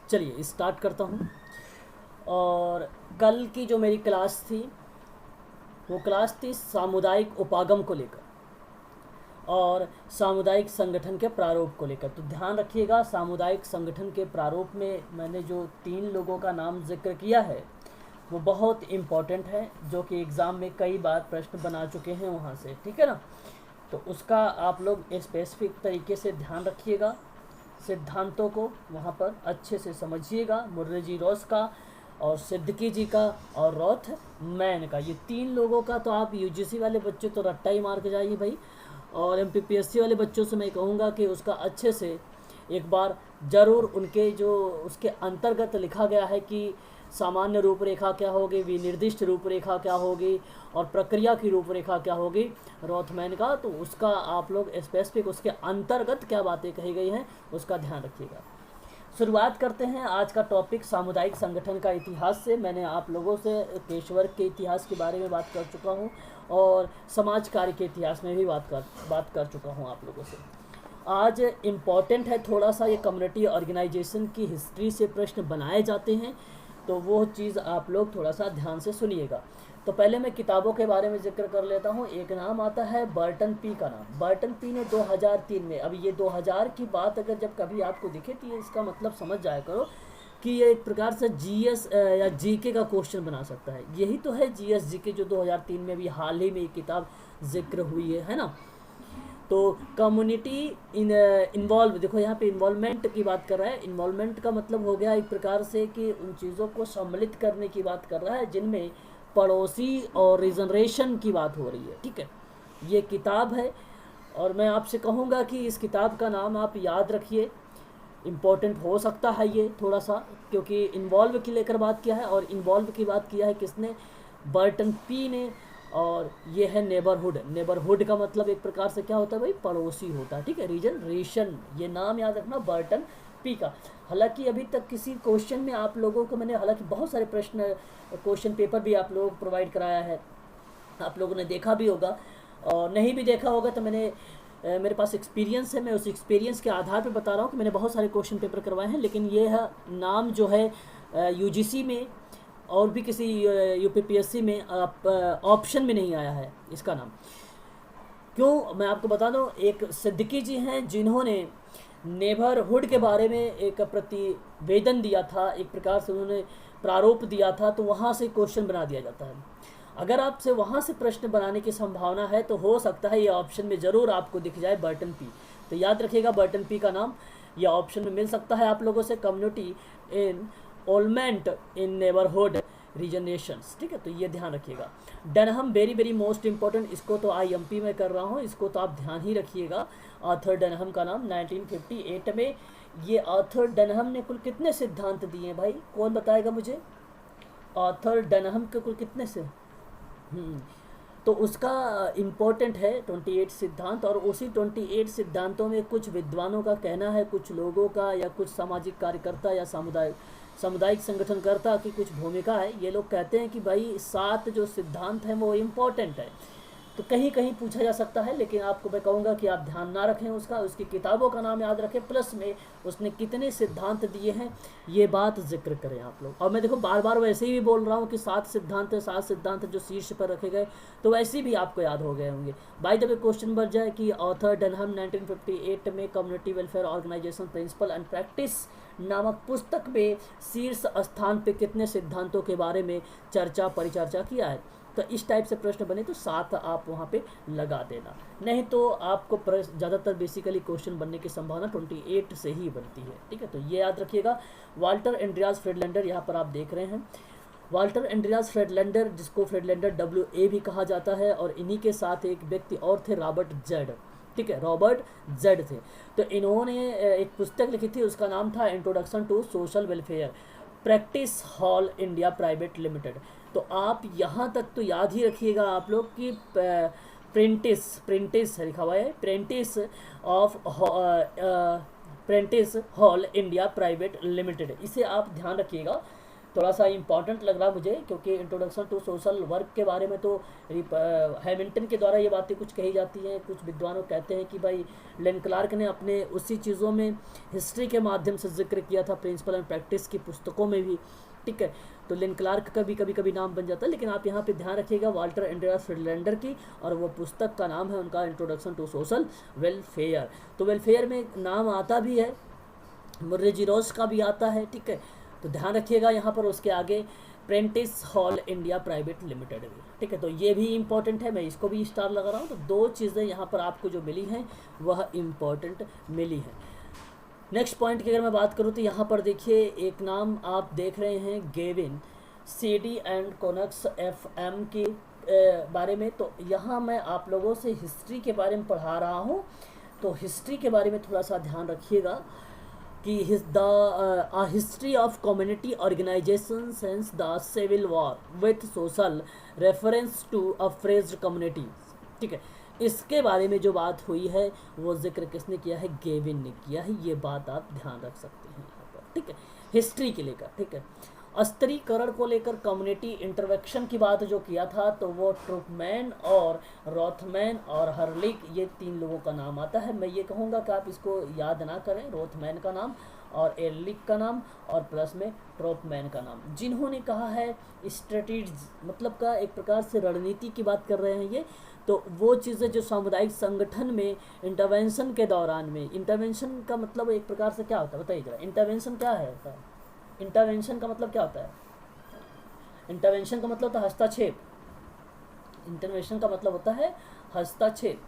चलिए स्टार्ट करता हूँ। और कल की जो मेरी क्लास थी वो क्लास थी सामुदायिक उपागम को लेकर और सामुदायिक संगठन के प्रारूप को लेकर। तो ध्यान रखिएगा, सामुदायिक संगठन के प्रारूप में मैंने जो 3 लोगों का नाम जिक्र किया है वो बहुत इम्पॉर्टेंट है, जो कि एग्ज़ाम में कई बार प्रश्न बना चुके हैं वहाँ से, ठीक है ना। तो उसका आप लोग स्पेसिफिक तरीके से ध्यान रखिएगा, सिद्धांतों को वहाँ पर अच्छे से समझिएगा। मुर्रे जी रोस का और सिद्दीकी जी का और रॉथ मैन का, ये 3 लोगों का तो आप यूजीसी वाले बच्चे तो रट्टा ही मार के जाइए भाई। और एमपीपीएससी वाले बच्चों से मैं कहूँगा कि उसका अच्छे से एक बार ज़रूर उनके जो उसके अंतर्गत लिखा गया है कि सामान्य रूपरेखा क्या होगी, विनिर्दिष्ट रूपरेखा क्या होगी और प्रक्रिया की रूपरेखा क्या होगी रॉथमैन का, तो उसका आप लोग स्पेसिफिक उसके अंतर्गत क्या बातें कही गई हैं उसका ध्यान रखिएगा। शुरुआत करते हैं आज का टॉपिक सामुदायिक संगठन का इतिहास से। मैंने आप लोगों से पेशवर के इतिहास के बारे में बात कर चुका हूं और समाज कार्य के इतिहास में भी बात कर चुका हूं आप लोगों से। आज इम्पॉर्टेंट है थोड़ा सा, ये कम्युनिटी ऑर्गेनाइजेशन की हिस्ट्री से प्रश्न बनाए जाते हैं, तो वो चीज़ आप लोग थोड़ा सा ध्यान से सुनिएगा। तो पहले मैं किताबों के बारे में जिक्र कर लेता हूँ। एक नाम आता है बर्टन पी का नाम। बर्टन पी ने 2003 में, अब ये 2000 की बात अगर जब कभी आपको दिखे तो ये इसका मतलब समझ जाया करो कि ये एक प्रकार से जीएस या जीके का क्वेश्चन बना सकता है। यही तो है जीएस जीके जो 2003 में भी हाल ही में ये किताब जिक्र हुई है ना। तो कम्युनिटी इन्वॉल्व, देखो यहाँ पे इन्वॉल्वमेंट की बात कर रहा है। इन्वॉल्वमेंट का मतलब हो गया एक प्रकार से कि उन चीज़ों को सम्मिलित करने की बात कर रहा है जिनमें पड़ोसी और रिजनरेशन की बात हो रही है, ठीक है। ये किताब है और मैं आपसे कहूँगा कि इस किताब का नाम आप याद रखिए, इम्पोर्टेंट हो सकता है ये थोड़ा सा, क्योंकि इन्वॉल्व की लेकर बात किया है और इन्वॉल्व की बात किया है किसने, बर्टन पी ने। और ये है नेबरहुड। नेबरहुड का मतलब एक प्रकार से क्या होता है भाई, पड़ोसी होता है, ठीक है। रीजनरेशन, ये नाम याद रखना बर्टन पी का। हालांकि अभी तक किसी क्वेश्चन में आप लोगों को मैंने, हालांकि बहुत सारे प्रश्न क्वेश्चन पेपर भी आप लोगों को प्रोवाइड कराया है, आप लोगों ने देखा भी होगा और नहीं भी देखा होगा तो मेरे पास एक्सपीरियंस है, मैं उस एक्सपीरियंस के आधार पर बता रहा हूँ कि मैंने बहुत सारे क्वेश्चन पेपर करवाए हैं। लेकिन ये है नाम जो है यूजीसी में और भी किसी यूपीपीएससी में ऑप्शन में नहीं आया है इसका नाम। क्यों, मैं आपको बता दूं, एक सिद्दीकी जी हैं जिन्होंने नेबरहुड के बारे में एक प्रतिवेदन दिया था, एक प्रकार से उन्होंने प्रारूप दिया था, तो वहाँ से क्वेश्चन बना दिया जाता है। अगर आपसे वहाँ से प्रश्न बनाने की संभावना है तो हो सकता है ये ऑप्शन में ज़रूर आपको दिख जाए बर्टन पी। तो याद रखिएगा बर्टन पी का नाम ये ऑप्शन में मिल सकता है आप लोगों से, कम्युनिटी इन ओलमेंट इन नेबरहुड रीजनेशंस, ठीक है। तो ये ध्यान रखिएगा। डनहम वेरी वेरी मोस्ट इंपॉर्टेंट, इसको तो आईएमपी में कर रहा हूँ, इसको तो आप ध्यान ही रखिएगा। आर्थर डनहम का नाम 1958 में। ये आर्थर डनहम ने कुल कितने सिद्धांत दिए हैं भाई, कौन बताएगा मुझे? आर्थर डनहम के कुल कितने से तो उसका इम्पोर्टेंट है 28 सिद्धांत। और उसी 28 सिद्धांतों में कुछ विद्वानों का कहना है, कुछ लोगों का या कुछ सामाजिक कार्यकर्ता या सामुदायिक संगठनकर्ता की कुछ भूमिका है। ये लोग कहते हैं कि भाई 7 जो सिद्धांत हैं वो इम्पोर्टेंट है। तो कहीं कहीं पूछा जा सकता है, लेकिन आपको मैं कहूँगा कि आप ध्यान ना रखें उसका, उसकी किताबों का नाम याद रखें, प्लस में उसने कितने सिद्धांत दिए हैं ये बात जिक्र करें आप लोग। और मैं देखो बार बार वैसे ही भी बोल रहा हूँ कि 7 सिद्धांत है, 7 सिद्धांत जो शीर्ष पर रखे गए, तो वैसे भी आपको याद हो गए होंगे। बाय द वे क्वेश्चन बढ़ जाए कि ऑथर डनहम 1958 में community welfare organization principle and practice नामक पुस्तक में शीर्ष स्थान पे कितने सिद्धांतों के बारे में परिचर्चा किया है। तो इस टाइप से प्रश्न बने तो 7 आप वहाँ पे लगा देना, नहीं तो आपको ज़्यादातर बेसिकली क्वेश्चन बनने की संभावना 28 से ही बनती है, ठीक है। तो ये याद रखिएगा। वाल्टर एंड्रियास फ्रेडलैंडर यहाँ पर आप देख रहे हैं, वाल्टर एंड्रियास फ्रेडलैंडर, जिसको फ्रेडलैंडर WA भी कहा जाता है, और इन्हीं के साथ एक व्यक्ति और थे, रॉबर्ट जेड, ठीक है, रॉबर्ट जेड थे। तो इन्होंने एक पुस्तक लिखी थी, उसका नाम था introduction to social welfare, practice hall India private limited. तो आप यहाँ तक तो याद ही रखिएगा आप लोग कि प्रेंटिस लिखा हुआ है, Prentiss hall India private limited, इसे आप ध्यान रखिएगा। थोड़ा सा इम्पॉर्टेंट लग रहा मुझे, क्योंकि इंट्रोडक्शन टू सोशल वर्क के बारे में तो हैमिल्टन के द्वारा ये बातें कुछ कही जाती हैं। कुछ विद्वानों कहते हैं कि भाई लेन क्लार्क ने अपने उसी चीज़ों में हिस्ट्री के माध्यम से जिक्र किया था, प्रिंसिपल एंड प्रैक्टिस की पुस्तकों में भी, ठीक है। तो लेन क्लार्क का भी कभी कभी नाम बन जाता है, लेकिन आप यहाँ पे ध्यान रखिएगा वाल्टर एंड्रियास फ्रीलैंडर की, और वो पुस्तक का नाम है उनका इंट्रोडक्शन टू सोशल वेलफेयर। तो वेलफेयर में नाम आता भी है, मुर्रे जीरोस का भी आता है, ठीक है। तो ध्यान रखिएगा यहाँ पर। उसके आगे Prentiss hall India private limited भी, ठीक है। तो ये भी इम्पॉर्टेंट है, मैं इसको भी स्टार लगा रहा हूँ। तो दो चीज़ें यहाँ पर आपको जो मिली हैं वह इम्पॉर्टेंट मिली हैं। नेक्स्ट पॉइंट की अगर मैं बात करूँ तो यहाँ पर देखिए एक नाम आप देख रहे हैं, गेविन CD एंड कोनक्स FM के बारे में। तो यहाँ मैं आप लोगों से हिस्ट्री के बारे में पढ़ा रहा हूँ, तो हिस्ट्री के बारे में थोड़ा सा ध्यान रखिएगा कि history of community organisation since the civil war with social reference to afraid community, ठीक है। इसके बारे में जो बात हुई है वो जिक्र किसने किया है, गेविन ने किया है। ये बात आप ध्यान रख सकते हैं यहाँ पर, ठीक है, हिस्ट्री के लेकर, ठीक है। अस्त्रीकरण को लेकर कम्युनिटी इंटरवेक्शन की बात जो किया था, तो वो ट्रुपमैन और रोथमैन और हर्लिक, ये 3 लोगों का नाम आता है। मैं ये कहूँगा कि आप इसको याद ना करें, रोथमैन का नाम और एर्लिक का नाम और प्लस में ट्रुपमैन का नाम, जिन्होंने कहा है स्ट्रेटेजी, मतलब का एक प्रकार से रणनीति की बात कर रहे हैं ये। तो वो चीज़ें जो सामुदायिक संगठन में इंटरवेंशन के दौरान में, इंटरवेंशन का मतलब एक प्रकार से क्या होता है बताइए जरा, इंटरवेंशन क्या है होता है? इंटरवेंशन का मतलब क्या होता है? इंटरवेंशन का मतलब होता है हस्तक्षेप। इंटरवेंशन का मतलब होता है हस्तक्षेप।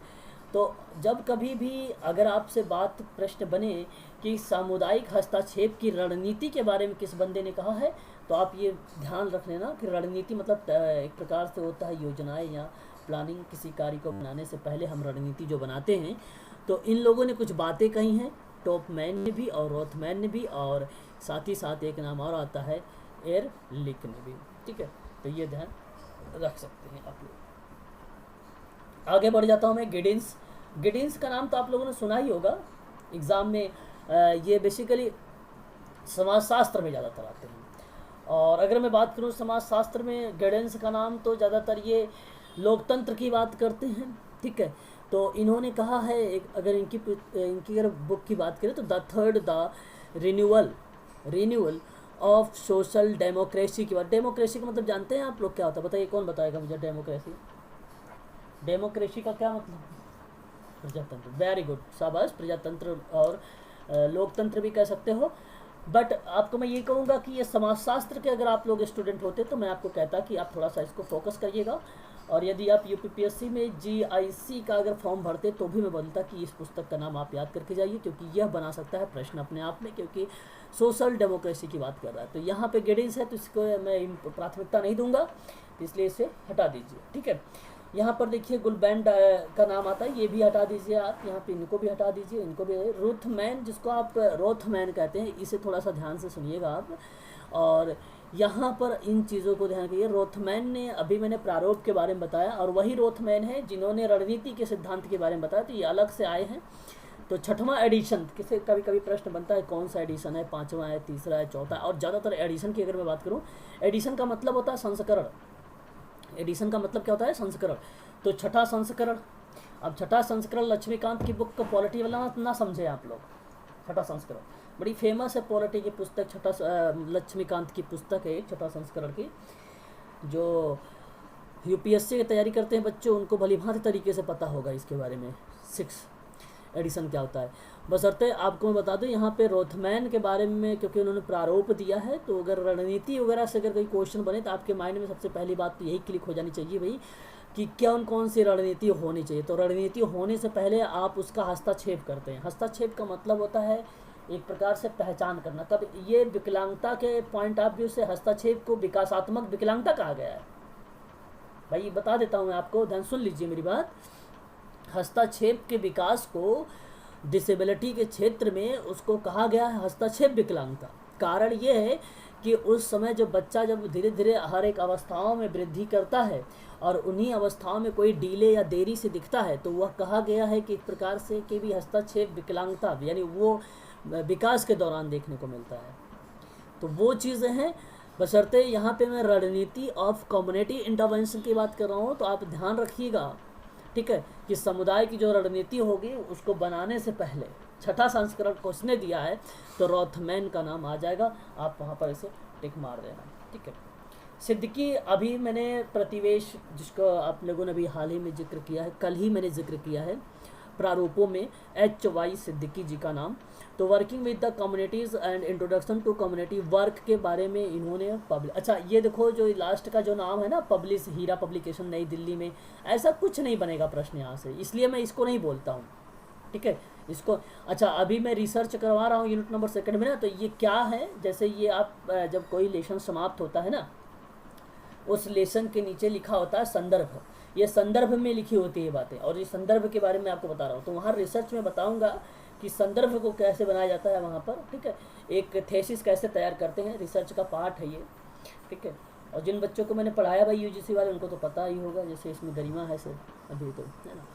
तो जब कभी भी अगर आपसे बात प्रश्न बने कि सामुदायिक हस्तक्षेप की रणनीति के बारे में किस बंदे ने कहा है, तो आप ये ध्यान रख लेना कि रणनीति मतलब एक प्रकार से होता है योजनाएं या प्लानिंग। किसी कार्य को बनाने से पहले हम रणनीति जो बनाते हैं, तो इन लोगों ने कुछ बातें कही हैं, टॉपमैन ने भी और रोथमैन ने भी, और साथ ही साथ एक नाम और आता है एरलिक ने भी, ठीक है। तो ये ध्यान रख सकते हैं आप लोग। आगे बढ़ जाता हूँ मैं। गिडिंस, गिडिंस का नाम तो आप लोगों ने सुना ही होगा एग्ज़ाम में। ये बेसिकली समाजशास्त्र में ज़्यादातर आते हैं। और अगर मैं बात करूँ समाजशास्त्र में गिडिंस का नाम, तो ज़्यादातर ये लोकतंत्र की बात करते हैं, ठीक है। तो इन्होंने कहा है, अगर इनकी अगर बुक की बात करें तो the third the renewal of social democracy की बात। डेमोक्रेसी का मतलब जानते हैं आप लोग क्या होता है? बताइए, कौन बताएगा मुझे डेमोक्रेसी? डेमोक्रेसी का क्या मतलब? प्रजातंत्र। वेरी गुड, शाबाश। प्रजातंत्र और लोकतंत्र भी कह सकते हो। बट आपको मैं ये कहूँगा कि ये समाजशास्त्र के अगर आप लोग स्टूडेंट होते तो मैं आपको कहता कि आप थोड़ा सा इसको फोकस करिएगा। और यदि आप यूपीपीएससी में GIC का अगर फॉर्म भरते तो भी मैं बोलता कि इस पुस्तक का नाम आप याद करके जाइए, क्योंकि यह बना सकता है प्रश्न अपने आप में, क्योंकि सोशल डेमोक्रेसी की बात कर रहा है। तो यहाँ पे गिडिंस है, तो इसको मैं प्राथमिकता नहीं दूंगा, इसलिए इसे हटा दीजिए, ठीक है। यहाँ पर देखिए गुलबैंड का नाम आता है, ये भी हटा दीजिए आप। यहाँ पे इनको भी हटा दीजिए, इनको भी। रूथमैन, जिसको आप रोथमैन कहते हैं, इसे थोड़ा सा ध्यान से सुनिएगा आप। और यहाँ पर इन चीज़ों को ध्यान रखिए। रोथमैन ने, अभी मैंने प्रारूप के बारे में बताया, और वही रोथमैन है जिन्होंने रणनीति के सिद्धांत के बारे में बताया। तो ये अलग से आए हैं। तो 6वां एडिशन, किसे कभी कभी प्रश्न बनता है कौन सा एडिशन है, 5वां है, तीसरा है, चौथा है। और ज़्यादातर एडिशन की अगर मैं बात करूँ, एडिशन का मतलब होता है संस्करण। एडिशन का मतलब क्या होता है? संस्करण। तो 6वां संस्करण। अब 6वां संस्करण लक्ष्मीकांत की बुक को पॉलिटी वाला ना समझे आप लोग। 6वां संस्करण बड़ी फेमस है, पॉलिटी की पुस्तक, लक्ष्मीकांत की पुस्तक है 6वां संस्करण की। जो यूपीएससी की तैयारी करते हैं बच्चों, उनको भलीभांति तरीके से पता होगा इसके बारे में 6 एडिशन क्या होता है। बशर्ते आपको मैं बता दूं यहाँ पे रोथमैन के बारे में, क्योंकि उन्होंने प्रारूप दिया है। तो अगर रणनीति वगैरह से अगर कोई क्वेश्चन बने तो आपके माइंड में सबसे पहली बात तो यही क्लिक हो जानी चाहिए भाई कि कौन सी रणनीति होनी चाहिए। तो रणनीति होने से पहले आप उसका हस्तक्षेप करते हैं। हस्तक्षेप का मतलब होता है एक प्रकार से पहचान करना। तब ये विकलांगता के पॉइंट ऑफ व्यू से हस्तक्षेप को विकासात्मक विकलांगता कहा गया है। भाई बता देता हूँ मैं आपको, ध्यान सुन लीजिए मेरी बात। हस्तक्षेप के विकास को डिसेबिलिटी के क्षेत्र में उसको कहा गया है हस्तक्षेप विकलांगता। कारण ये है कि उस समय जब बच्चा जब धीरे धीरे हर एक अवस्थाओं में वृद्धि करता है और उन्हीं अवस्थाओं में कोई डीले या देरी से दिखता है, तो वह कहा गया है कि एक प्रकार से कि भी हस्तक्षेप विकलांगता, यानी वो विकास के दौरान देखने को मिलता है। तो वो चीज़ें हैं बशर्ते यहाँ पे मैं रणनीति ऑफ कम्युनिटी इंटरवेंशन की बात कर रहा हूँ, तो आप ध्यान रखिएगा, ठीक है, कि समुदाय की जो रणनीति होगी उसको बनाने से पहले छठा संस्करण को उसने दिया है, तो रॉथमैन का नाम आ जाएगा, आप वहाँ पर इसे टिक मार देना, ठीक है। सिद्दीकी अभी मैंने प्रतिवेश, जिसको आप लोगों ने अभी हाल ही में जिक्र किया है, कल ही मैंने जिक्र किया है प्रारूपों में, HY सिद्दीकी जी का नाम। तो working with the communities and introduction to community work के बारे में इन्होंने पब्लिश, अच्छा ये देखो जो लास्ट का जो नाम है ना, पब्लिश, हीरा पब्लिकेशन नई दिल्ली में, ऐसा कुछ नहीं बनेगा प्रश्न यहाँ से, इसलिए मैं इसको नहीं बोलता हूँ, ठीक है, इसको। अच्छा अभी मैं रिसर्च करवा रहा हूँ यूनिट नंबर 2 में ना, तो ये क्या है, जैसे ये आप जब कोई लेसन समाप्त होता है ना, उस लेसन के नीचे लिखा होता है संदर्भ, ये संदर्भ में लिखी होती है बातें, और ये संदर्भ के बारे में आपको बता रहा हूँ। तो वहाँ रिसर्च में बताऊँगा कि संदर्भ को कैसे बनाया जाता है वहाँ पर, ठीक है, एक थेसिस कैसे तैयार करते हैं, रिसर्च का पार्ट है ये, ठीक है। और जिन बच्चों को मैंने पढ़ाया भाई UGC वाले, उनको तो पता ही होगा, जैसे इसमें गरिमा है सर अभी, तो है ना,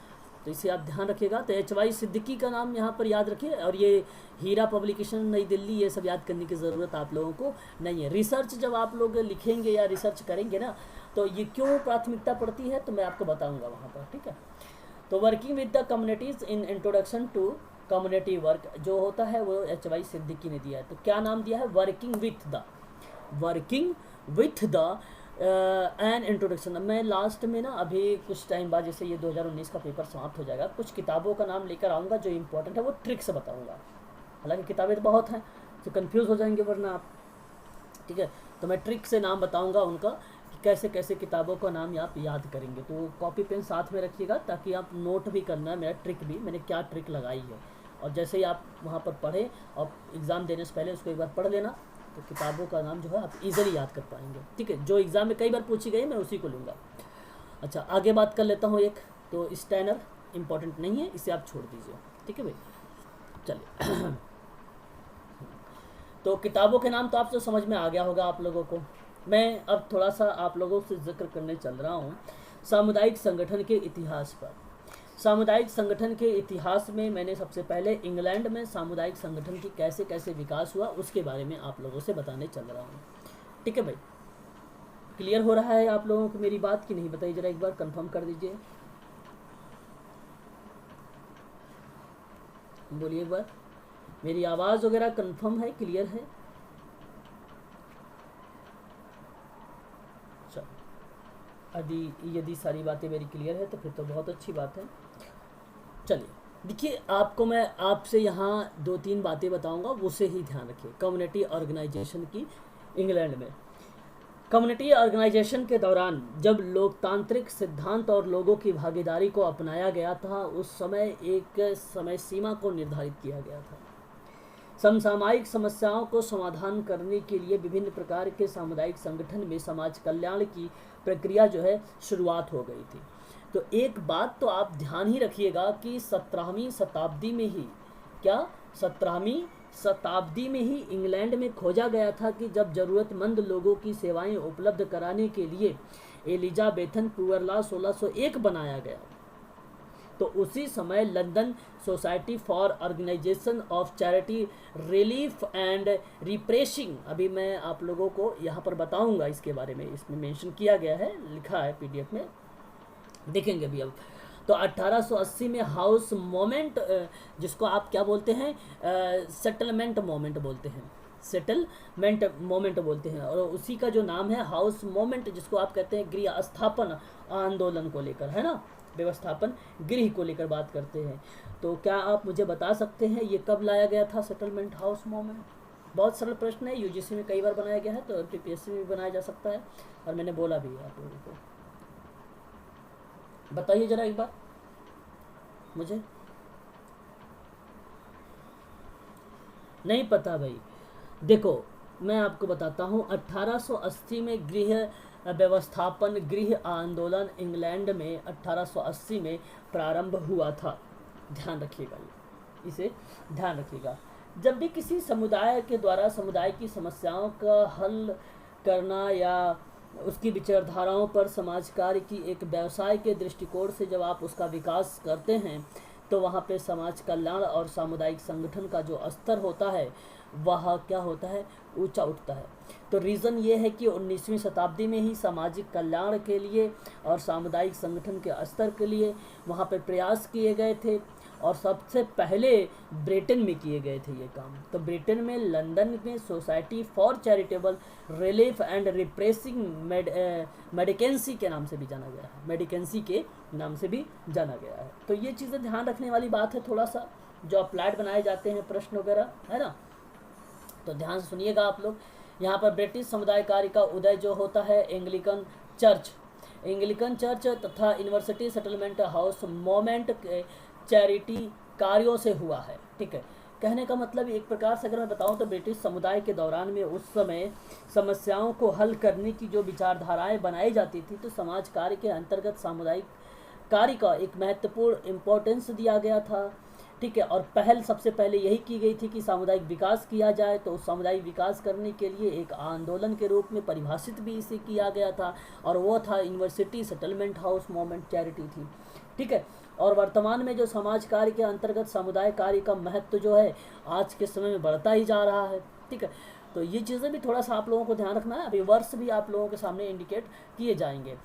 तो इसे आप ध्यान रखिएगा। तो HY सिद्दीकी का नाम यहाँ पर याद रखिए, और ये हीरा पब्लिकेशन नई दिल्ली, ये सब याद करने की ज़रूरत आप लोगों को नहीं है। रिसर्च जब आप लोग लिखेंगे या रिसर्च करेंगे ना, तो ये क्यों प्राथमिकता पड़ती है, तो मैं आपको बताऊँगा वहाँ पर, ठीक है। तो working with the communities in introduction to community work जो होता है वो HY सिद्दीकी ने दिया है। तो क्या नाम दिया है, working with the an introduction. मैं लास्ट में ना अभी कुछ टाइम बाद, जैसे ये 2019 का पेपर समाप्त हो जाएगा, कुछ किताबों का नाम लेकर आऊँगा जो इम्पोर्टेंट है, वो ट्रिक से बताऊँगा। हालांकि किताबें तो बहुत हैं, तो कंफ्यूज हो जाएंगे वरना आप, ठीक है। तो मैं ट्रिक से नाम बताऊँगा उनका, कि कैसे कैसे किताबों का नाम आप याद करेंगे। तो कॉपी पेन साथ में रखिएगा, ताकि आप नोट भी करना है मेरा ट्रिक भी, मैंने क्या ट्रिक लगाई है, और जैसे ही आप वहाँ पर पढ़ें और एग्ज़ाम देने से पहले उसको एक बार पढ़ लेना, तो किताबों का नाम जो है आप इजीली याद कर पाएंगे, ठीक है। जो एग्ज़ाम में कई बार पूछी गई मैं उसी को लूँगा। अच्छा आगे बात कर लेता हूँ एक, तो स्टैनर इंपॉर्टेंट नहीं है, इसे आप छोड़ दीजिए, ठीक है भाई। चलिए तो किताबों के नाम तो आपसे समझ में आ गया होगा आप लोगों को। मैं अब थोड़ा सा आप लोगों से जिक्र करने चल रहा हूँ सामुदायिक संगठन के इतिहास पर। सामुदायिक संगठन के इतिहास में मैंने सबसे पहले इंग्लैंड में सामुदायिक संगठन की कैसे कैसे विकास हुआ उसके बारे में आप लोगों से बताने चल रहा हूँ, ठीक है भाई। क्लियर हो रहा है आप लोगों को मेरी बात की नहीं, बताइए जरा एक बार कंफर्म कर दीजिए, बोलिए एक बार, मेरी आवाज़ वगैरह कंफर्म है, क्लियर है? यदि सारी बातें मेरी क्लियर है तो फिर तो बहुत अच्छी बात है। चलिए देखिए, आपको मैं आपसे यहाँ 2-3 बातें बताऊंगा, उसे ही ध्यान रखिए। कम्युनिटी ऑर्गेनाइजेशन की इंग्लैंड में, कम्युनिटी ऑर्गेनाइजेशन के दौरान जब लोकतांत्रिक सिद्धांत और लोगों की भागीदारी को अपनाया गया था, उस समय एक समय सीमा को निर्धारित किया गया था। समसामयिक समस्याओं को समाधान करने के लिए विभिन्न प्रकार के सामुदायिक संगठन में समाज कल्याण की प्रक्रिया जो है शुरुआत हो गई थी। तो एक बात तो आप ध्यान ही रखिएगा कि 17वीं शताब्दी में ही, क्या 17वीं शताब्दी में ही इंग्लैंड में खोजा गया था कि जब ज़रूरतमंद लोगों की सेवाएं उपलब्ध कराने के लिए एलिजाबेथन पुअर लॉ 1601 बनाया गया, तो उसी समय London society for organization of charity relief and repressing, अभी मैं आप लोगों को यहाँ पर बताऊँगा इसके बारे में, इसमें मेंशन किया गया है, लिखा है PDF में, देखेंगे भी अब। तो 1880 में हाउस मोमेंट, जिसको आप क्या बोलते हैं, सेटलमेंट मोमेंट बोलते हैं, सेटलमेंट मोमेंट बोलते हैं, और उसी का जो नाम है हाउस मोमेंट, जिसको आप कहते हैं गृह स्थापन आंदोलन को लेकर, है ना, व्यवस्थापन गृह को लेकर बात करते हैं। तो क्या आप मुझे बता सकते हैं ये कब लाया गया था सेटलमेंट हाउस मोमेंट? बहुत सरल प्रश्न है, UGC में कई बार बनाया गया है, तो PPSC में भी बनाया जा सकता है, और मैंने बोला भी है आप लोगों को। बताइए जरा एक बार मुझे, नहीं पता भाई। देखो मैं आपको बताता हूँ, 1880 में गृह व्यवस्थापन गृह आंदोलन इंग्लैंड में 1880 में प्रारंभ हुआ था। ध्यान रखिएगा, इसे ध्यान रखिएगा। जब भी किसी समुदाय के द्वारा समुदाय की समस्याओं का हल करना या उसकी विचारधाराओं पर समाज कार्य की एक व्यवसाय के दृष्टिकोण से जब आप उसका विकास करते हैं, तो वहाँ पे समाज कल्याण और सामुदायिक संगठन का जो स्तर होता है वह क्या होता है, ऊंचा उठता है। तो रीज़न ये है कि 19वीं शताब्दी में ही सामाजिक कल्याण के लिए और सामुदायिक संगठन के स्तर के लिए वहाँ पर प्रयास किए गए थे, और सबसे पहले ब्रिटेन में किए गए थे ये काम। तो ब्रिटेन में लंदन में society for charitable relief and repressing mendicancy के नाम से भी जाना गया है, मेडिकेंसी के नाम से भी जाना गया है। तो ये चीज़ें ध्यान रखने वाली बात है, थोड़ा सा जो अप्लाइड बनाए जाते हैं प्रश्न वगैरह, है ना। तो ध्यान से सुनिएगा आप लोग। यहाँ पर ब्रिटिश समुदाय कार्य का उदय जो होता है एंग्लिकन चर्च तथा यूनिवर्सिटी सेटलमेंट हाउस मोमेंट के चैरिटी कार्यों से हुआ है। ठीक है, कहने का मतलब एक प्रकार से अगर मैं बताऊं तो ब्रिटिश समुदाय के दौरान में उस समय समस्याओं को हल करने की जो विचारधाराएं बनाई जाती थी, तो समाज कार्य के अंतर्गत सामुदायिक कार्य का एक महत्वपूर्ण इम्पोर्टेंस दिया गया था। ठीक है, और पहल सबसे पहले यही की गई थी कि सामुदायिक विकास किया जाए। तो उस सामुदायिक विकास करने के लिए एक आंदोलन के रूप में परिभाषित भी इसे किया गया था, और वो था university settlement house moment charity थी। ठीक है, और वर्तमान में जो समाज कार्य के अंतर्गत समुदाय कार्य का महत्व जो है आज के समय में बढ़ता ही जा रहा है। ठीक है, तो ये चीज़ें भी थोड़ा सा आप लोगों को ध्यान रखना है। अभी वर्ष भी आप लोगों के सामने इंडिकेट किए जाएंगे।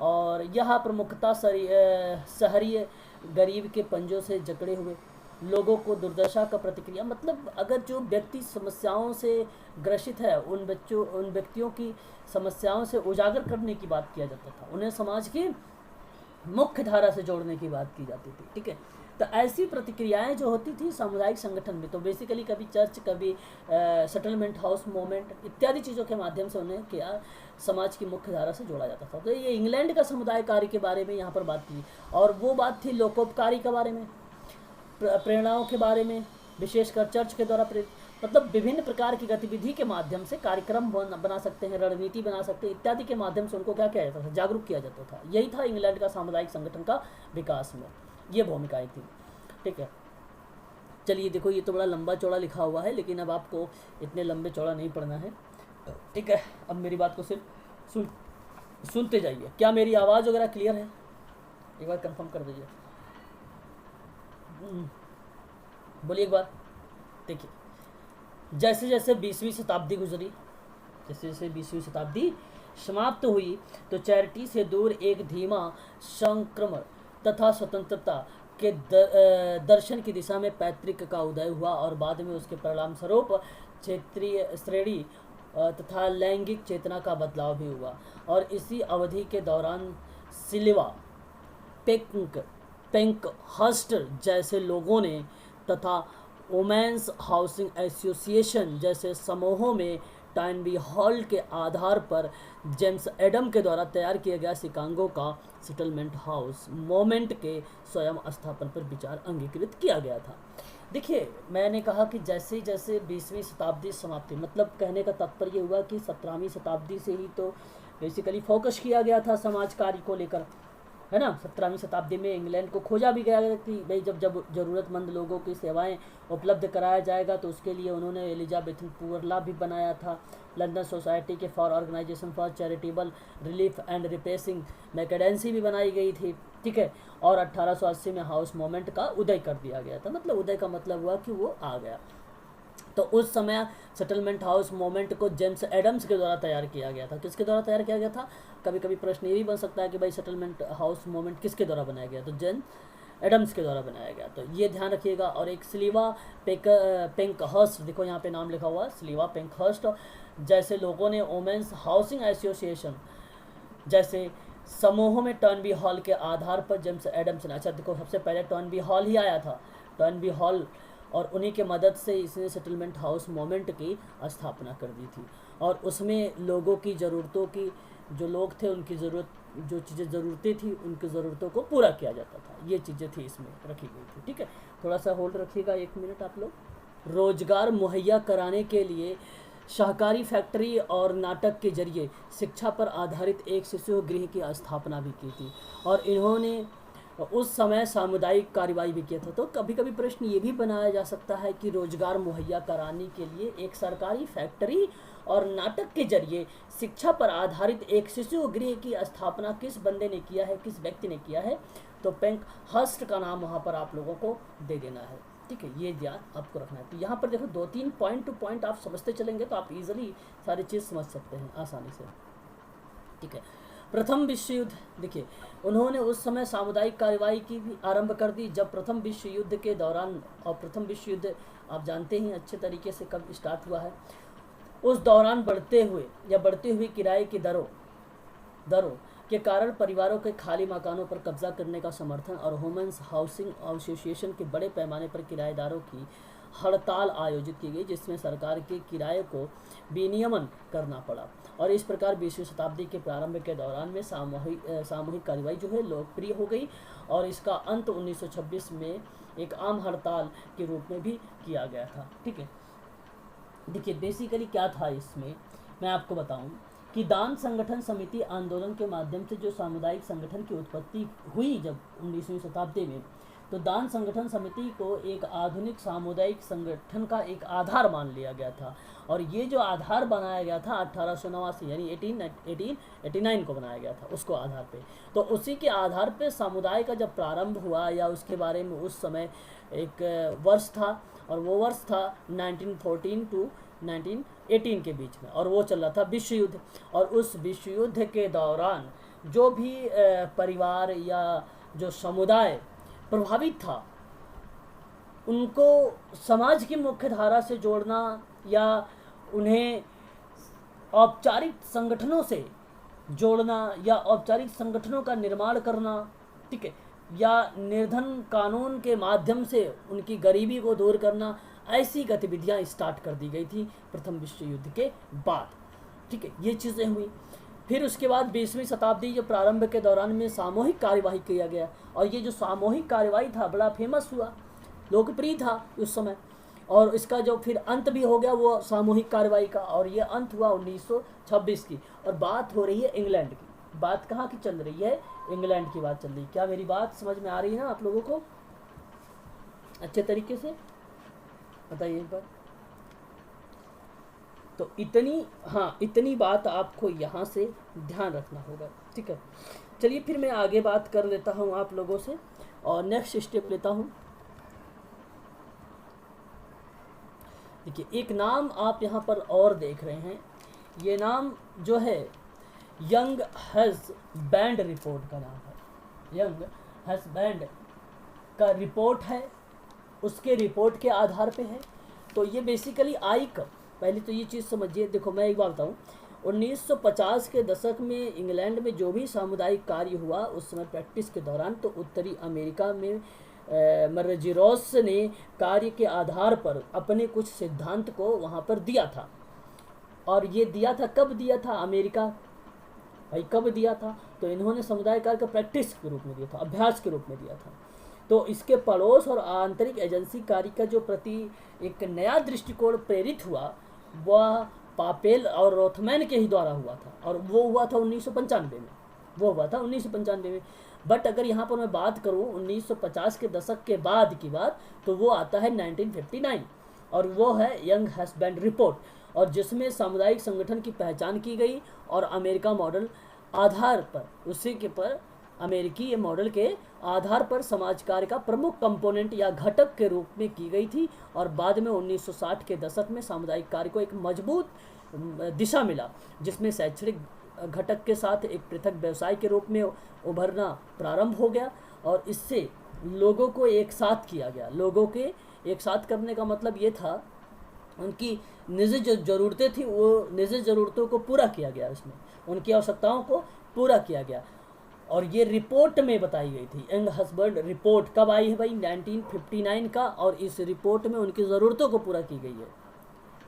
और यह प्रमुखता शहरी गरीब के पंजों से जकड़े हुए लोगों को दुर्दशा का प्रतिक्रिया, मतलब अगर जो व्यक्ति समस्याओं से ग्रसित है उन व्यक्तियों की समस्याओं से उजागर करने की बात किया जाता था, उन्हें समाज की मुख्य धारा से जोड़ने की बात की जाती थी। ठीक है, तो ऐसी प्रतिक्रियाएं जो होती थी सामुदायिक संगठन में, तो बेसिकली कभी चर्च, कभी सेटलमेंट हाउस मूवमेंट इत्यादि चीज़ों के माध्यम से उन्हें क्या समाज की मुख्य धारा से जोड़ा जाता था। तो ये इंग्लैंड का समुदाय कार्य के बारे में यहाँ पर बात की, और वो बात थी लोकोपकारी के बारे में, प्रेरणाओं के बारे में, विशेषकर चर्च के द्वारा प्रेरित, मतलब विभिन्न प्रकार की गतिविधि के माध्यम से कार्यक्रम बना सकते हैं, रणनीति बना सकते हैं इत्यादि के माध्यम से उनको क्या किया जाता था, जागरूक किया जाता था। यही था इंग्लैंड का सामुदायिक संगठन का विकास में, ये भूमिकाएं थी। ठीक है, चलिए देखो ये तो बड़ा लंबा चौड़ा लिखा हुआ है, लेकिन अब आपको इतने लंबे चौड़ा नहीं पढ़ना है। ठीक है, अब मेरी बात को सिर्फ सुनते जाइए। क्या मेरी आवाज़ वगैरह क्लियर है? एक बार कंफर्म कर दीजिए, बोलिए एक बार। देखिए, जैसे जैसे 20वीं शताब्दी गुजरी, जैसे जैसे 20वीं शताब्दी समाप्त हुई, तो चैरिटी से दूर एक धीमा संक्रमण तथा स्वतंत्रता के दर्शन की दिशा में पैतृक का उदय हुआ, और बाद में उसके परिणाम स्वरूप क्षेत्रीय श्रेणी तथा लैंगिक चेतना का बदलाव भी हुआ। और इसी अवधि के दौरान सिल्वा पेंकहर्स्ट जैसे लोगों ने तथा वुमेन्स हाउसिंग एसोसिएशन जैसे समूहों में टॉयनबी हॉल के आधार पर जेम्स एडम के द्वारा तैयार किया गया शिकागो का सेटलमेंट हाउस मोमेंट के स्वयं स्थापन पर विचार अंगीकृत किया गया था। देखिए, मैंने कहा कि जैसे जैसे 20वीं शताब्दी समाप्ति, मतलब कहने का तात्पर्य हुआ कि 17वीं शताब्दी से ही तो बेसिकली फोकस किया गया था समाज कार्य को लेकर, है ना। 17वीं शताब्दी में इंग्लैंड को खोजा भी गया कि भाई जब ज़रूरतमंद लोगों की सेवाएं उपलब्ध कराया जाएगा, तो उसके लिए उन्होंने एलिजाबेथन पुअर लॉ भी बनाया था। लंदन सोसाइटी के for organisation for charitable relief and repressing mendicancy भी बनाई गई थी। ठीक है, और 1880 में हाउस मूवमेंट का उदय कर दिया गया था। मतलब उदय का मतलब हुआ कि वो आ गया। तो उस समय सेटलमेंट हाउस मूवमेंट को जेम्स एडम्स के द्वारा तैयार किया गया था। किसके द्वारा तैयार किया गया था? कभी कभी प्रश्न ये भी बन सकता है कि भाई सेटलमेंट हाउस मूवमेंट किसके द्वारा बनाया गया, तो जेम्स एडम्स के द्वारा बनाया गया। तो ये ध्यान रखिएगा। और एक सिल्वा पेंकहर्स्ट, देखो यहाँ पे नाम लिखा हुआ है, सिल्वा पेंकहर्स्ट जैसे लोगों ने वुमेन्स हाउसिंग एसोसिएशन जैसे समूहों में टॉयनबी हॉल के आधार पर जेम्स एडम्स ने, अच्छा देखो सबसे पहले टॉयनबी हॉल ही आया था, टॉयनबी हॉल, और उन्हीं के मदद से इसने सेटलमेंट हाउस मूवमेंट की स्थापना कर दी थी। और उसमें लोगों की ज़रूरतों की, जो लोग थे उनकी ज़रूरत, जो चीज़ें ज़रूरतें थी उनकी ज़रूरतों को पूरा किया जाता था। ये चीज़ें थी इसमें रखी गई थी। ठीक है, थोड़ा सा होल्ड रखिएगा 1 मिनट आप लोग। रोजगार मुहैया कराने के लिए सहकारी फैक्ट्री और नाटक के जरिए शिक्षा पर आधारित एक शिशु गृह की स्थापना भी की थी। और इन्होंने उस समय सामुदायिक कार्रवाई भी किया था। तो कभी कभी प्रश्न ये भी बनाया जा सकता है कि रोजगार मुहैया कराने के लिए एक सरकारी फैक्ट्री और नाटक के जरिए शिक्षा पर आधारित एक शिशु गृह की स्थापना किस बंदे ने किया है, किस व्यक्ति ने किया है? तो पेंकहर्स्ट का नाम वहाँ पर आप लोगों को दे देना है। ठीक है, ये ध्यान आपको रखना है। तो यहाँ पर देखो 2-3 पॉइंट टू पॉइंट आप समझते चलेंगे तो आप इजीली सारी चीज़ समझ सकते हैं आसानी से, ठीक है। प्रथम विश्व युद्ध, देखिए उन्होंने उस समय सामुदायिक कार्यवाही की भी आरंभ कर दी जब प्रथम विश्व युद्ध के दौरान, और प्रथम विश्व युद्ध आप जानते हैं अच्छे तरीके से कब स्टार्ट हुआ है, उस दौरान बढ़ते हुए किराए की दरों के कारण परिवारों के खाली मकानों पर कब्जा करने का समर्थन और ह्यूमन्स हाउसिंग एसोसिएशन के बड़े पैमाने पर किराएदारों की हड़ताल आयोजित की गई, जिसमें सरकार के किराए को विनियमन करना पड़ा। और इस प्रकार 20वीं शताब्दी के प्रारंभ के दौरान में सामूहिक कार्रवाई जो है लोकप्रिय हो गई और इसका अंत 1926 में एक आम हड़ताल के रूप में भी किया गया था, ठीक है। देखिए बेसिकली क्या था इसमें, मैं आपको बताऊं कि दान संगठन समिति आंदोलन के माध्यम से जो सामुदायिक संगठन की उत्पत्ति हुई जब 19वीं शताब्दी में, तो दान संगठन समिति को एक आधुनिक सामुदायिक संगठन का एक आधार मान लिया गया था। और ये जो आधार बनाया गया था 1889 यानी 1889 को बनाया गया था उसको आधार पे। तो उसी के आधार पे समुदाय का जब प्रारंभ हुआ या उसके बारे में उस समय एक वर्ष था, और वो वर्ष था 1914 टू 1918 के बीच में, और वो चल रहा था विश्व युद्ध। और उस विश्व युद्ध के दौरान जो भी परिवार या जो समुदाय प्रभावित था उनको समाज की मुख्य धारा से जोड़ना या उन्हें औपचारिक संगठनों से जोड़ना या औपचारिक संगठनों का निर्माण करना, ठीक है, या निर्धन कानून के माध्यम से उनकी गरीबी को दूर करना, ऐसी गतिविधियां स्टार्ट कर दी गई थी प्रथम विश्व युद्ध के बाद, ठीक है। ये चीज़ें हुई। फिर उसके बाद 20वीं शताब्दी के प्रारंभ के दौरान में सामूहिक कार्यवाही किया गया, और ये जो सामूहिक कार्यवाही था बड़ा फेमस हुआ, लोकप्रिय था उस समय। और इसका जो फिर अंत भी हो गया वो सामूहिक कार्यवाही का, और ये अंत हुआ 1926 की। और बात हो रही है इंग्लैंड की, बात कहाँ की चल रही है, इंग्लैंड की बात चल रही है। क्या मेरी बात समझ में आ रही है ना आप लोगों को अच्छे तरीके से, बताइए एक बार। तो इतनी बात आपको यहाँ से ध्यान रखना होगा, ठीक है। चलिए फिर मैं आगे बात कर लेता हूँ आप लोगों से और नेक्स्ट स्टेप लेता हूँ। देखिए एक नाम आप यहाँ पर और देख रहे हैं, ये नाम जो है यंग हस्बैंड रिपोर्ट का नाम है। यंग हस्बैंड का रिपोर्ट है, उसके रिपोर्ट के आधार पे है। तो ये बेसिकली आई कब, पहले तो ये चीज़ समझिए। देखो मैं एक बात बताऊँ, 1950 के दशक में इंग्लैंड में जो भी सामुदायिक कार्य हुआ उस समय प्रैक्टिस के दौरान, तो उत्तरी अमेरिका में मर्जेरोस ने कार्य के आधार पर अपने कुछ सिद्धांत को वहाँ पर दिया था। और ये दिया था, कब दिया था अमेरिका भाई, कब दिया था, तो इन्होंने समुदाय कार्य का प्रैक्टिस के रूप में दिया था, अभ्यास के रूप में दिया था। तो इसके पड़ोस और आंतरिक एजेंसी कार्य का जो प्रति एक नया दृष्टिकोण प्रेरित हुआ वह पापेल और रोथमैन के ही द्वारा हुआ था, और वो हुआ था 1995 में। बट अगर यहाँ पर मैं बात करूँ 1950 के दशक के बाद की बात, तो वो आता है 1959, और वो है यंग हस्बैंड रिपोर्ट, और जिसमें सामुदायिक संगठन की पहचान की गई और अमेरिका मॉडल आधार पर, उसी के पर अमेरिकी मॉडल के आधार पर समाज कार्य का प्रमुख कंपोनेंट या घटक के रूप में की गई थी। और बाद में 1960 के दशक में सामुदायिक कार्य को एक मजबूत दिशा मिला, जिसमें शैक्षणिक घटक के साथ एक पृथक व्यवसाय के रूप में उभरना प्रारंभ हो गया, और इससे लोगों को एक साथ किया गया। लोगों के एक साथ करने का मतलब ये था, उनकी निजी जो ज़रूरतें थी वो निजी ज़रूरतों को पूरा किया गया, उसमें उनकी आवश्यकताओं को पूरा किया गया। और ये रिपोर्ट में बताई गई थी। यंग हस्बैंड रिपोर्ट कब आई है भाई, 1959 का, और इस रिपोर्ट में उनकी ज़रूरतों को पूरा की गई है,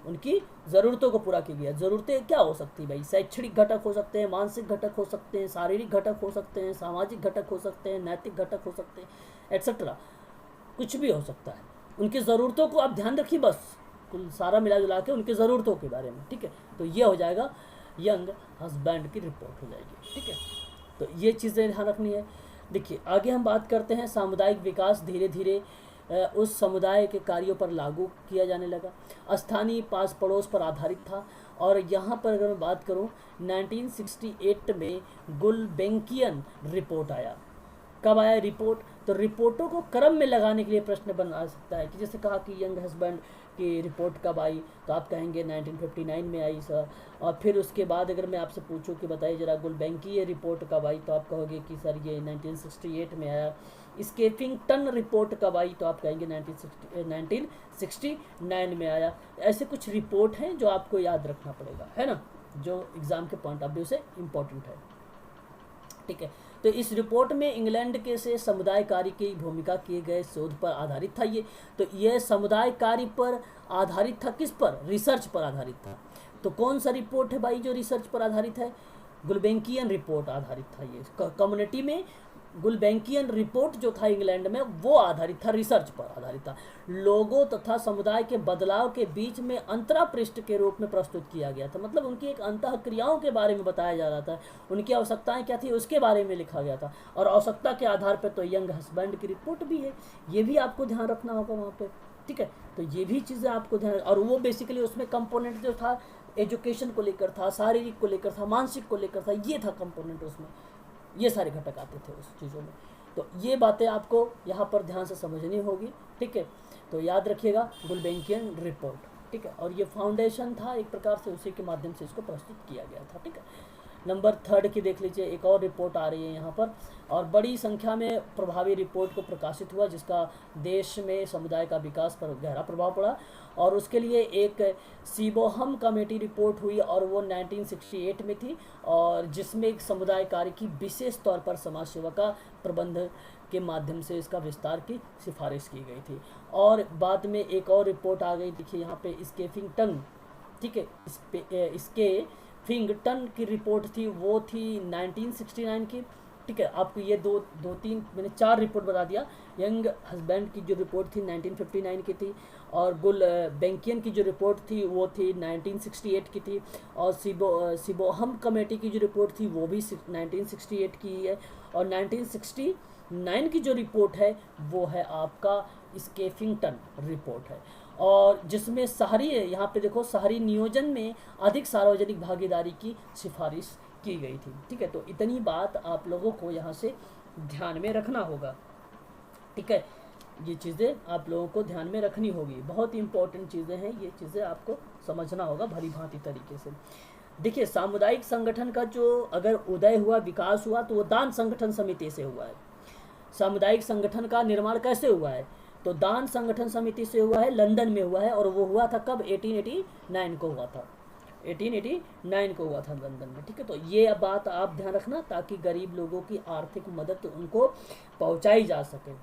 उनकी ज़रूरतों को पूरा की गई है। ज़रूरतें क्या हो सकती है भाई, शैक्षणिक घटक हो सकते हैं, मानसिक घटक हो सकते हैं, शारीरिक घटक हो सकते हैं, सामाजिक घटक हो सकते हैं, नैतिक घटक हो सकते हैं, एट्सेट्रा, कुछ भी हो सकता है। उनकी ज़रूरतों को आप ध्यान रखिए, बस कुल सारा मिला जुला के उनकी ज़रूरतों के बारे में, ठीक है। तो ये हो जाएगा यंग हस्बैंड की रिपोर्ट हो जाएगी, ठीक है। तो ये चीज़ें ध्यान रखनी है। देखिए आगे हम बात करते हैं, सामुदायिक विकास धीरे धीरे उस समुदाय के कार्यों पर लागू किया जाने लगा, स्थानीय पास पड़ोस पर आधारित था। और यहाँ पर अगर मैं बात करूँ 1968 में गुलबेंकियन रिपोर्ट आया। कब आया रिपोर्ट, तो रिपोर्टों को क्रम में लगाने के लिए प्रश्न बन सकता है कि जैसे कहा कि यंग हस्बैंड की रिपोर्ट कब आई, तो आप कहेंगे 1959 में आई सर। और फिर उसके बाद अगर मैं आपसे पूछूं कि बताइए जरा गुलबैंकी ये रिपोर्ट कब आई, तो आप कहोगे कि सर ये 1968 में आया। स्केफिंगटन रिपोर्ट कब आई, तो आप कहेंगे 1969 में आया। ऐसे कुछ रिपोर्ट हैं जो आपको याद रखना पड़ेगा, है ना, जो एग्ज़ाम के पॉइंट ऑफ व्यू से इम्पोर्टेंट है। ठीक है, तो इस रिपोर्ट में इंग्लैंड के से समुदाय कार्य की भूमिका किए गए शोध पर आधारित था ये। तो ये समुदाय कार्य पर आधारित था, किस पर, रिसर्च पर आधारित था। तो कौन सा रिपोर्ट है भाई जो रिसर्च पर आधारित है, गुलबैंकियन रिपोर्ट आधारित था ये। कम्युनिटी में गुलबैंकियन रिपोर्ट जो था इंग्लैंड में वो आधारित था, रिसर्च पर आधारित था। लोगों तथा समुदाय के बदलाव के बीच में अंतरा पृष्ठ के रूप में प्रस्तुत किया गया था। मतलब उनकी एक अंतः क्रियाओं के बारे में बताया जा रहा था, उनकी आवश्यकताएं क्या थी उसके बारे में लिखा गया था। और आवश्यकता के आधार पर तो यंग हस्बैंड की रिपोर्ट भी है, ये भी आपको ध्यान रखना होगा वहाँ पर। ठीक है, तो ये भी चीज़ें आपको ध्यान, और वो बेसिकली उसमें कंपोनेंट जो था एजुकेशन को लेकर था, शारीरिक को लेकर था, मानसिक को लेकर था, ये था कंपोनेंट, उसमें ये सारे घटक आते थे उस चीज़ों में। तो ये बातें आपको यहाँ पर ध्यान से समझनी होगी। ठीक है, तो याद रखिएगा गुलबैंकियन रिपोर्ट। ठीक है, और ये फाउंडेशन था एक प्रकार से, उसी के माध्यम से इसको प्रस्तुत किया गया था। ठीक है, नंबर 3 की देख लीजिए, एक और रिपोर्ट आ रही है यहाँ पर, और बड़ी संख्या में प्रभावी रिपोर्ट को प्रकाशित हुआ जिसका देश में समुदाय का विकास पर गहरा प्रभाव पड़ा। और उसके लिए एक सीबोहम कमेटी रिपोर्ट हुई और वो 1968 में थी, और जिसमें एक समुदाय कार्य की विशेष तौर पर समाज सेवा का प्रबंध के माध्यम से इसका विस्तार की सिफारिश की गई थी। और बाद में एक और रिपोर्ट आ गई, देखिए यहाँ पे स्केफिंगटन। ठीक है, इसके फिंगटन की रिपोर्ट थी, वो थी 1969 की। ठीक है, आपको ये दो तीन मैंने 4 रिपोर्ट बता दिया। यंग हस्बैंड की जो रिपोर्ट थी 1959 की थी, और गुलबैंकियन की जो रिपोर्ट थी वो थी 1968 की थी, और सिबोहम कमेटी की जो रिपोर्ट थी वो भी 1968 की है, और 1969 की जो रिपोर्ट है वो है आपका स्केफिंगटन रिपोर्ट है, और जिसमें शहरी, यहाँ पे देखो, शहरी नियोजन में अधिक सार्वजनिक भागीदारी की सिफारिश की गई थी। ठीक है, तो इतनी बात आप लोगों को यहाँ से ध्यान में रखना होगा। ठीक है, ये चीज़ें आप लोगों को ध्यान में रखनी होगी, बहुत इंपॉर्टेंट चीज़ें हैं, ये चीज़ें आपको समझना होगा भली भांति तरीके से। देखिए, सामुदायिक संगठन का जो अगर उदय हुआ, विकास हुआ, तो वो दान संगठन समिति से हुआ है। सामुदायिक संगठन का निर्माण कैसे हुआ है, तो दान संगठन समिति से हुआ है, लंदन में हुआ है, और वो हुआ था कब, 1889 को हुआ था, 1889 को हुआ था लंदन में। ठीक है, तो ये बात आप ध्यान रखना ताकि गरीब लोगों की आर्थिक मदद उनको पहुंचाई जा सके।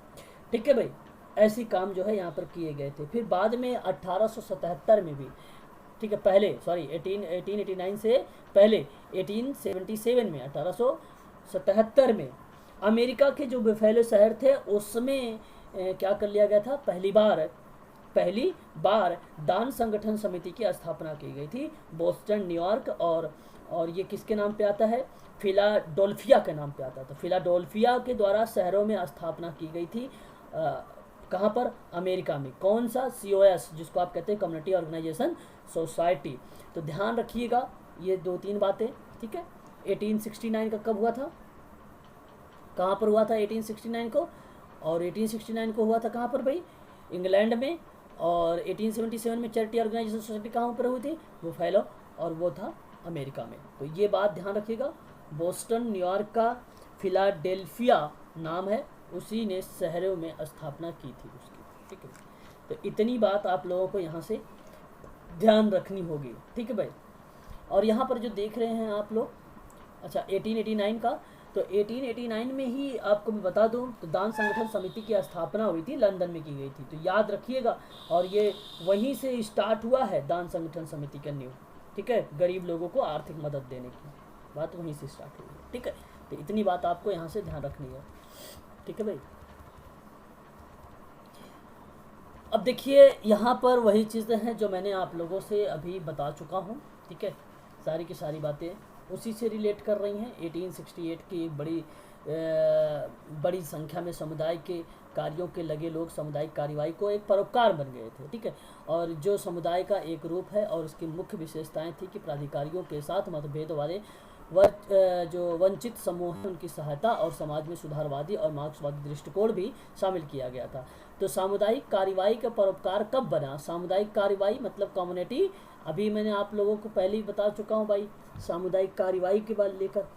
ठीक है भाई, ऐसी काम जो है यहाँ पर किए गए थे। फिर बाद में 1877 में भी, ठीक है, पहले 1889 से पहले 1877 में, 1877 में अमेरिका के जो बफेलो शहर थे उसमें क्या कर लिया गया था, पहली बार दान संगठन समिति की स्थापना की गई थी, बोस्टन, न्यूयॉर्क, और ये किसके नाम पे आता है, फिलाडेल्फिया के नाम पे आता था। फिलाडेल्फिया के द्वारा शहरों में स्थापना की गई थी, कहाँ पर, अमेरिका में। कौन सा, COS, जिसको आप कहते हैं कम्युनिटी ऑर्गेनाइजेशन सोसाइटी। तो ध्यान रखिएगा ये 2-3 बातें। ठीक है, 1869 का कब हुआ था, कहाँ पर हुआ था 1869 को, और 1869 को हुआ था कहाँ पर भाई, इंग्लैंड में। और 1877 में चैरिटी ऑर्गेनाइजेशन सोसाइटी कहाँ पर हुई थी, वो फैलो, और वो था अमेरिका में। तो ये बात ध्यान रखिएगा, बोस्टन, न्यूयॉर्क का फिलाडेल्फिया नाम है, उसी ने शहरों में स्थापना की थी उसकी। ठीक है, तो इतनी बात आप लोगों को यहाँ से ध्यान रखनी होगी। ठीक है भाई, और यहाँ पर जो देख रहे हैं आप लोग, अच्छा 1889 का, तो 1889 में ही आपको मैं बता दूं तो दान संगठन समिति की स्थापना हुई थी, लंदन में की गई थी। तो याद रखिएगा, और ये वहीं से स्टार्ट हुआ है दान संगठन समिति का न्यू। ठीक है, गरीब लोगों को आर्थिक मदद देने की बात वहीं से स्टार्ट हुई है। ठीक है, तो इतनी बात आपको यहाँ से ध्यान रखनी है। ठीक है भाई, अब देखिए यहाँ पर वही चीज़ें हैं जो मैंने आप लोगों से अभी बता चुका हूँ। ठीक है, सारी की सारी बातें उसी से रिलेट कर रही हैं। 1868 की एक बड़ी संख्या में समुदाय के कार्यों के लगे लोग सामुदायिक कार्यवाही को एक परोपकार बन गए थे, ठीक है। और जो समुदाय का एक रूप है और उसकी मुख्य विशेषताएं थी कि प्राधिकारियों के साथ मतभेद वाले जो वंचित समूह हैं उनकी सहायता और समाज में सुधारवादी और मार्क्सवादी दृष्टिकोण भी शामिल किया गया था। तो सामुदायिक कार्यवाही का परोपकार कब बना? सामुदायिक कार्यवाही मतलब कम्युनिटी, अभी मैंने आप लोगों को पहले ही बता चुका हूँ भाई सामुदायिक कार्यवाही के बाद लेकर,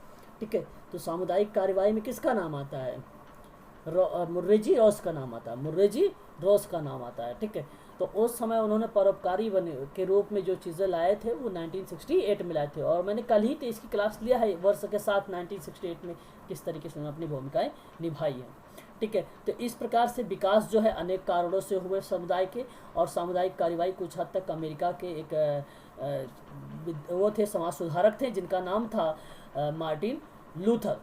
ठीक है। तो सामुदायिक कार्यवाही में किसका नाम आता है? मुर्रेजी रॉस का नाम आता है, मुर्रेजी रॉस का नाम आता है, ठीक है। तो उस समय उन्होंने परोपकारी बने के रूप में जो चीज़ें लाए थे वो 1968 में लाए थे, और मैंने कल ही तो इसकी क्लास लिया है वर्ष के साथ 1968 में किस तरीके से उन्होंने अपनी भूमिकाएं निभाई हैं, ठीक है। तो इस प्रकार से विकास जो है अनेक कारणों से हुए समुदाय के, और सामुदायिक कार्यवाही कुछ हद तक अमेरिका के एक वो थे समाज सुधारक थे जिनका नाम था मार्टिन लूथर।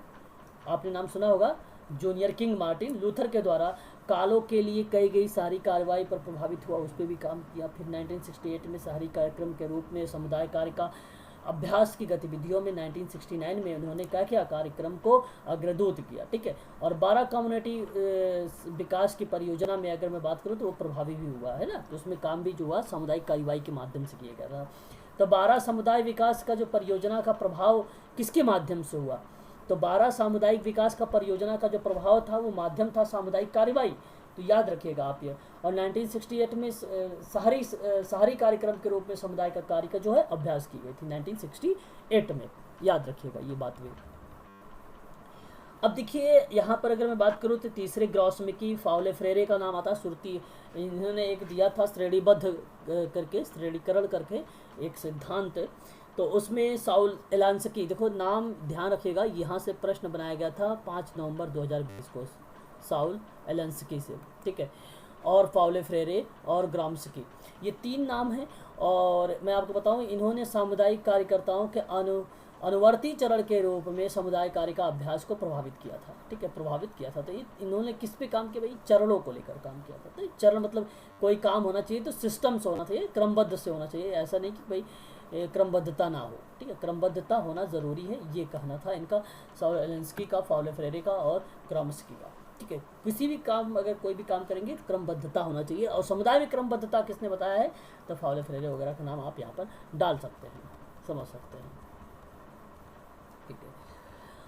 आपने नाम सुना होगा, जूनियर किंग मार्टिन लूथर के द्वारा कालों के लिए कई गई शहरी कार्रवाई पर प्रभावित हुआ, उस पर भी काम किया। फिर 1968 में शहरी कार्यक्रम के रूप में समुदाय कार्य का अभ्यास की गतिविधियों में 1969 में उन्होंने क्या किया, कार्यक्रम को अग्रदूत किया, ठीक है। और 12 कम्युनिटी विकास की परियोजना में अगर मैं बात करूं तो वो प्रभावी भी हुआ है ना, तो उसमें काम भी जो हुआ सामुदायिक कार्यवाही के माध्यम से किया गया था। तो 12 समुदाय विकास का जो परियोजना का प्रभाव किसके माध्यम से हुआ? तो 12 सामुदायिक विकास का परियोजना का जो प्रभाव था वो माध्यम था सामुदायिक कार्यवाही, तो याद रखिएगा आप ये। और 1968 में शहरी कार्यक्रम के रूप में समुदाय का कार्य का जो है अभ्यास की गई थी 1968 में, याद रखिएगा ये बात भी। अब देखिए यहाँ पर अगर मैं बात करूँ तो तीसरे ग्रॉसमिकी फाउले फ्रेरे का नाम आता है, सुरती इन्होंने एक दिया था श्रेणीबद्ध करके, श्रेणीकरण करके एक सिद्धांत, तो उसमें साउल एलांस्की, देखो नाम ध्यान रखिएगा, यहाँ से प्रश्न बनाया गया था 5 नवंबर 2020 को साउल एलांस्की से, ठीक है। और फाउले फ्रेरे और ग्राम्स्की, ये 3 नाम हैं। और मैं आपको बताऊं इन्होंने सामुदायिक कार्यकर्ताओं के अनुवर्ती चरण के रूप में समुदाय कार्य का अभ्यास को प्रभावित किया था, ठीक है, प्रभावित किया था। तो ये इन्होंने किस पे काम किया भाई? चरणों को लेकर काम किया था। तो चरण मतलब कोई काम होना चाहिए तो सिस्टम से होना चाहिए, क्रमबद्ध से होना चाहिए, ऐसा नहीं कि भाई क्रमबद्धता ना हो, ठीक है, क्रमबद्धता होना ज़रूरी है, ये कहना था इनका, साउल एलांस्की का, फाउले फ्रेरे का और ग्राम्स्की का, ठीक है। किसी भी काम अगर कोई भी काम करेंगे तो क्रमबद्धता होना चाहिए, और समुदाय में क्रमबद्धता किसने बताया है? तो फाउले फ्रेरे वगैरह का नाम आप यहाँ पर डाल सकते हैं, समझ सकते हैं, ठीक है।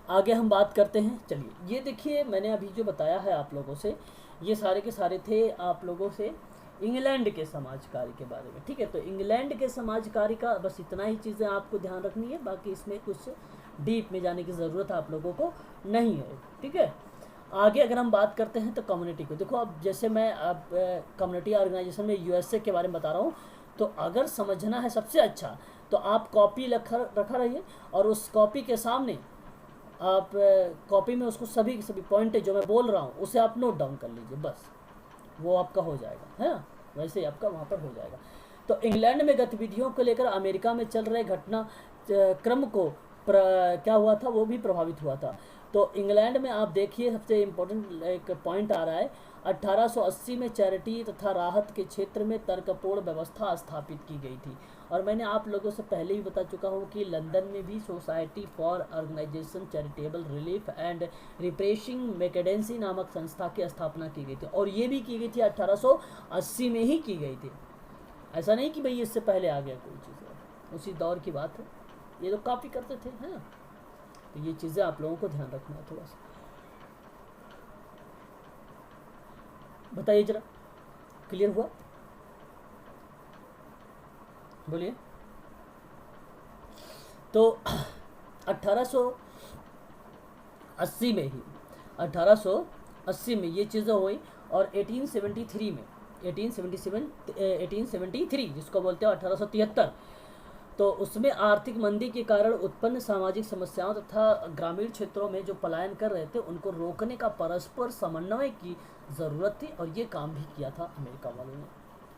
आगे हम बात करते हैं, चलिए ये देखिए मैंने अभी जो बताया है आप लोगों से, ये सारे के सारे थे आप लोगों से इंग्लैंड के समाज कार्य के बारे में, ठीक है। तो इंग्लैंड के समाज कार्य का बस इतना ही चीज़ें आपको ध्यान रखनी है, बाकी इसमें कुछ डीप में जाने की ज़रूरत आप लोगों को नहीं है, ठीक है। आगे अगर हम बात करते हैं तो कम्युनिटी को देखो, अब जैसे मैं अब कम्युनिटी ऑर्गेनाइजेशन में यूएसए के बारे में बता रहा हूँ, तो अगर समझना है सबसे अच्छा तो आप कॉपी रखा रहिए, और उस कॉपी के सामने आप कॉपी में उसको सभी पॉइंट जो मैं बोल रहा हूँ उसे आप नोट डाउन कर लीजिए, बस वो आपका हो जाएगा, है ना, वैसे ही आपका वहाँ पर हो जाएगा। तो इंग्लैंड में गतिविधियों को लेकर अमेरिका में चल रहे घटना क्रम को क्या हुआ था, वो भी प्रभावित हुआ था। तो इंग्लैंड में आप देखिए सबसे इम्पोर्टेंट एक पॉइंट आ रहा है, 1880 में चैरिटी तथा राहत के क्षेत्र में तर्कपूर्ण व्यवस्था स्थापित की गई थी। और मैंने आप लोगों से पहले ही बता चुका हूँ कि लंदन में भी society for organisation charitable relief and repressing mendicancy नामक संस्था की स्थापना की गई थी, और ये भी की गई थी 1880 में ही की गई थी, ऐसा नहीं कि भाई इससे पहले आ गया कोई चीज़, उसी दौर की बात है, ये लोग काफ़ी करते थे, है ना। तो ये चीज़ें आप लोगों को ध्यान रखना है थोड़ा सा। बताइए जरा, क्लियर हुआ? बोलिए। तो 1880 में ही 1880 में ये चीज़ें हुई, और 1873 जिसको बोलते हैं 1873, तो उसमें आर्थिक मंदी के कारण उत्पन्न सामाजिक समस्याओं तथा ग्रामीण क्षेत्रों में जो पलायन कर रहे थे उनको रोकने का परस्पर समन्वय की ज़रूरत थी, और ये काम भी किया था अमेरिका वालों ने,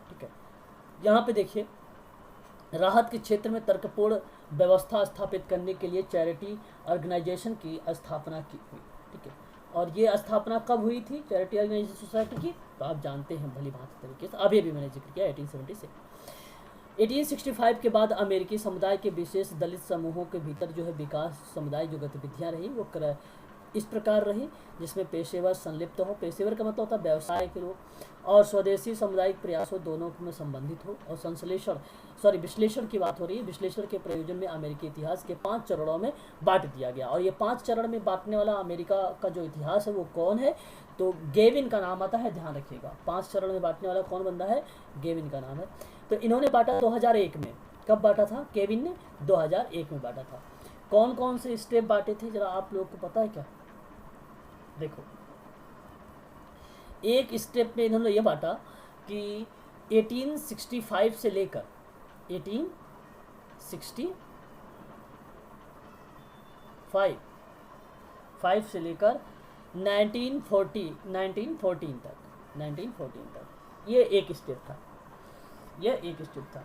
ठीक है। यहाँ पे देखिए, राहत के क्षेत्र में तर्कपूर्ण व्यवस्था स्थापित करने के लिए चैरिटी ऑर्गेनाइजेशन की स्थापना की हुई, ठीक है। और ये स्थापना कब हुई थी चैरिटी ऑर्गेनाइजेशन सोसाइटी की? तो आप जानते हैं भली भांति तरीके से, अभी मैंने जिक्र किया 1865 के बाद अमेरिकी समुदाय के विशेष दलित समूहों के भीतर जो है विकास समुदाय जो गतिविधियां रही वो इस प्रकार रही जिसमें पेशेवर संलिप्त हो, पेशेवर का मतलब होता है व्यवसाय के लोग, और स्वदेशी सामुदायिक प्रयासों दोनों में संबंधित हो, और विश्लेषण की बात हो रही है। विश्लेषण के प्रयोजन में अमेरिकी इतिहास के 5 चरणों में बांट दिया गया, और ये 5 चरण में बांटने वाला अमेरिका का जो इतिहास है वो कौन है, तो गेविन का नाम आता है, ध्यान रखिएगा। 5 चरण में बांटने वाला कौन बंदा है, गेविन का नाम है। तो इन्होंने बांटा 2001 में। कब बांटा था केविन ने, 2001 में बांटा था। कौन कौन से स्टेप बांटे थे जरा आप लोग को पता है क्या, देखो एक स्टेप में इन्होंने ये बांटा कि 1865 से लेकर 1865 से लेकर 1914 तक ये एक स्टेप था।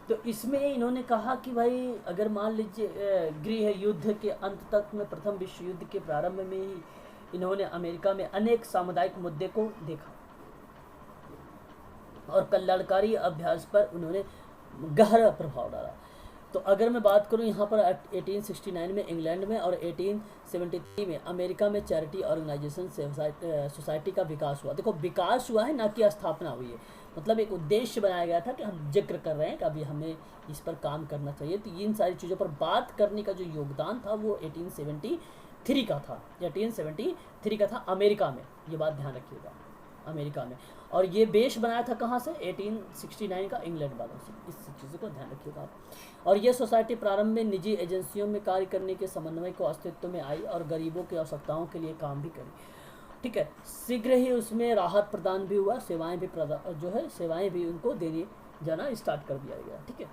तो इसमें इन्होंने कहा कि भाई अगर मान लीजिए गृह युद्ध के अंत तक में, प्रथम विश्व युद्ध के प्रारंभ में ही इन्होंने अमेरिका में अनेक सामुदायिक मुद्दे को देखा और कल्याणकारी अभ्यास पर उन्होंने गहरा प्रभाव डाला। तो अगर मैं बात करूं यहाँ पर 1869 में इंग्लैंड में और 1873 में अमेरिका में चैरिटी ऑर्गेनाइजेशन सोसाइटी का विकास हुआ। देखो विकास हुआ है, ना कि स्थापना हुई है। मतलब एक उद्देश्य बनाया गया था कि हम जिक्र कर रहे हैं कि अभी हमें इस पर काम करना चाहिए। तो इन सारी चीज़ों पर बात करने का जो योगदान था वो 1873 का था, 1873 का था अमेरिका में। ये बात ध्यान रखिएगा, अमेरिका में। और ये बेस बनाया था कहाँ से, 1869 का इंग्लैंड वालों से। इस चीज़ों को ध्यान रखिएगा आप। और ये सोसाइटी प्रारंभ में निजी एजेंसियों में कार्य करने के समन्वय को अस्तित्व में आई और गरीबों की आवश्यकताओं के लिए काम भी करी। ठीक है, शीघ्र ही उसमें राहत प्रदान भी हुआ, सेवाएं भी उनको देने जाना स्टार्ट कर दिया गया। ठीक है,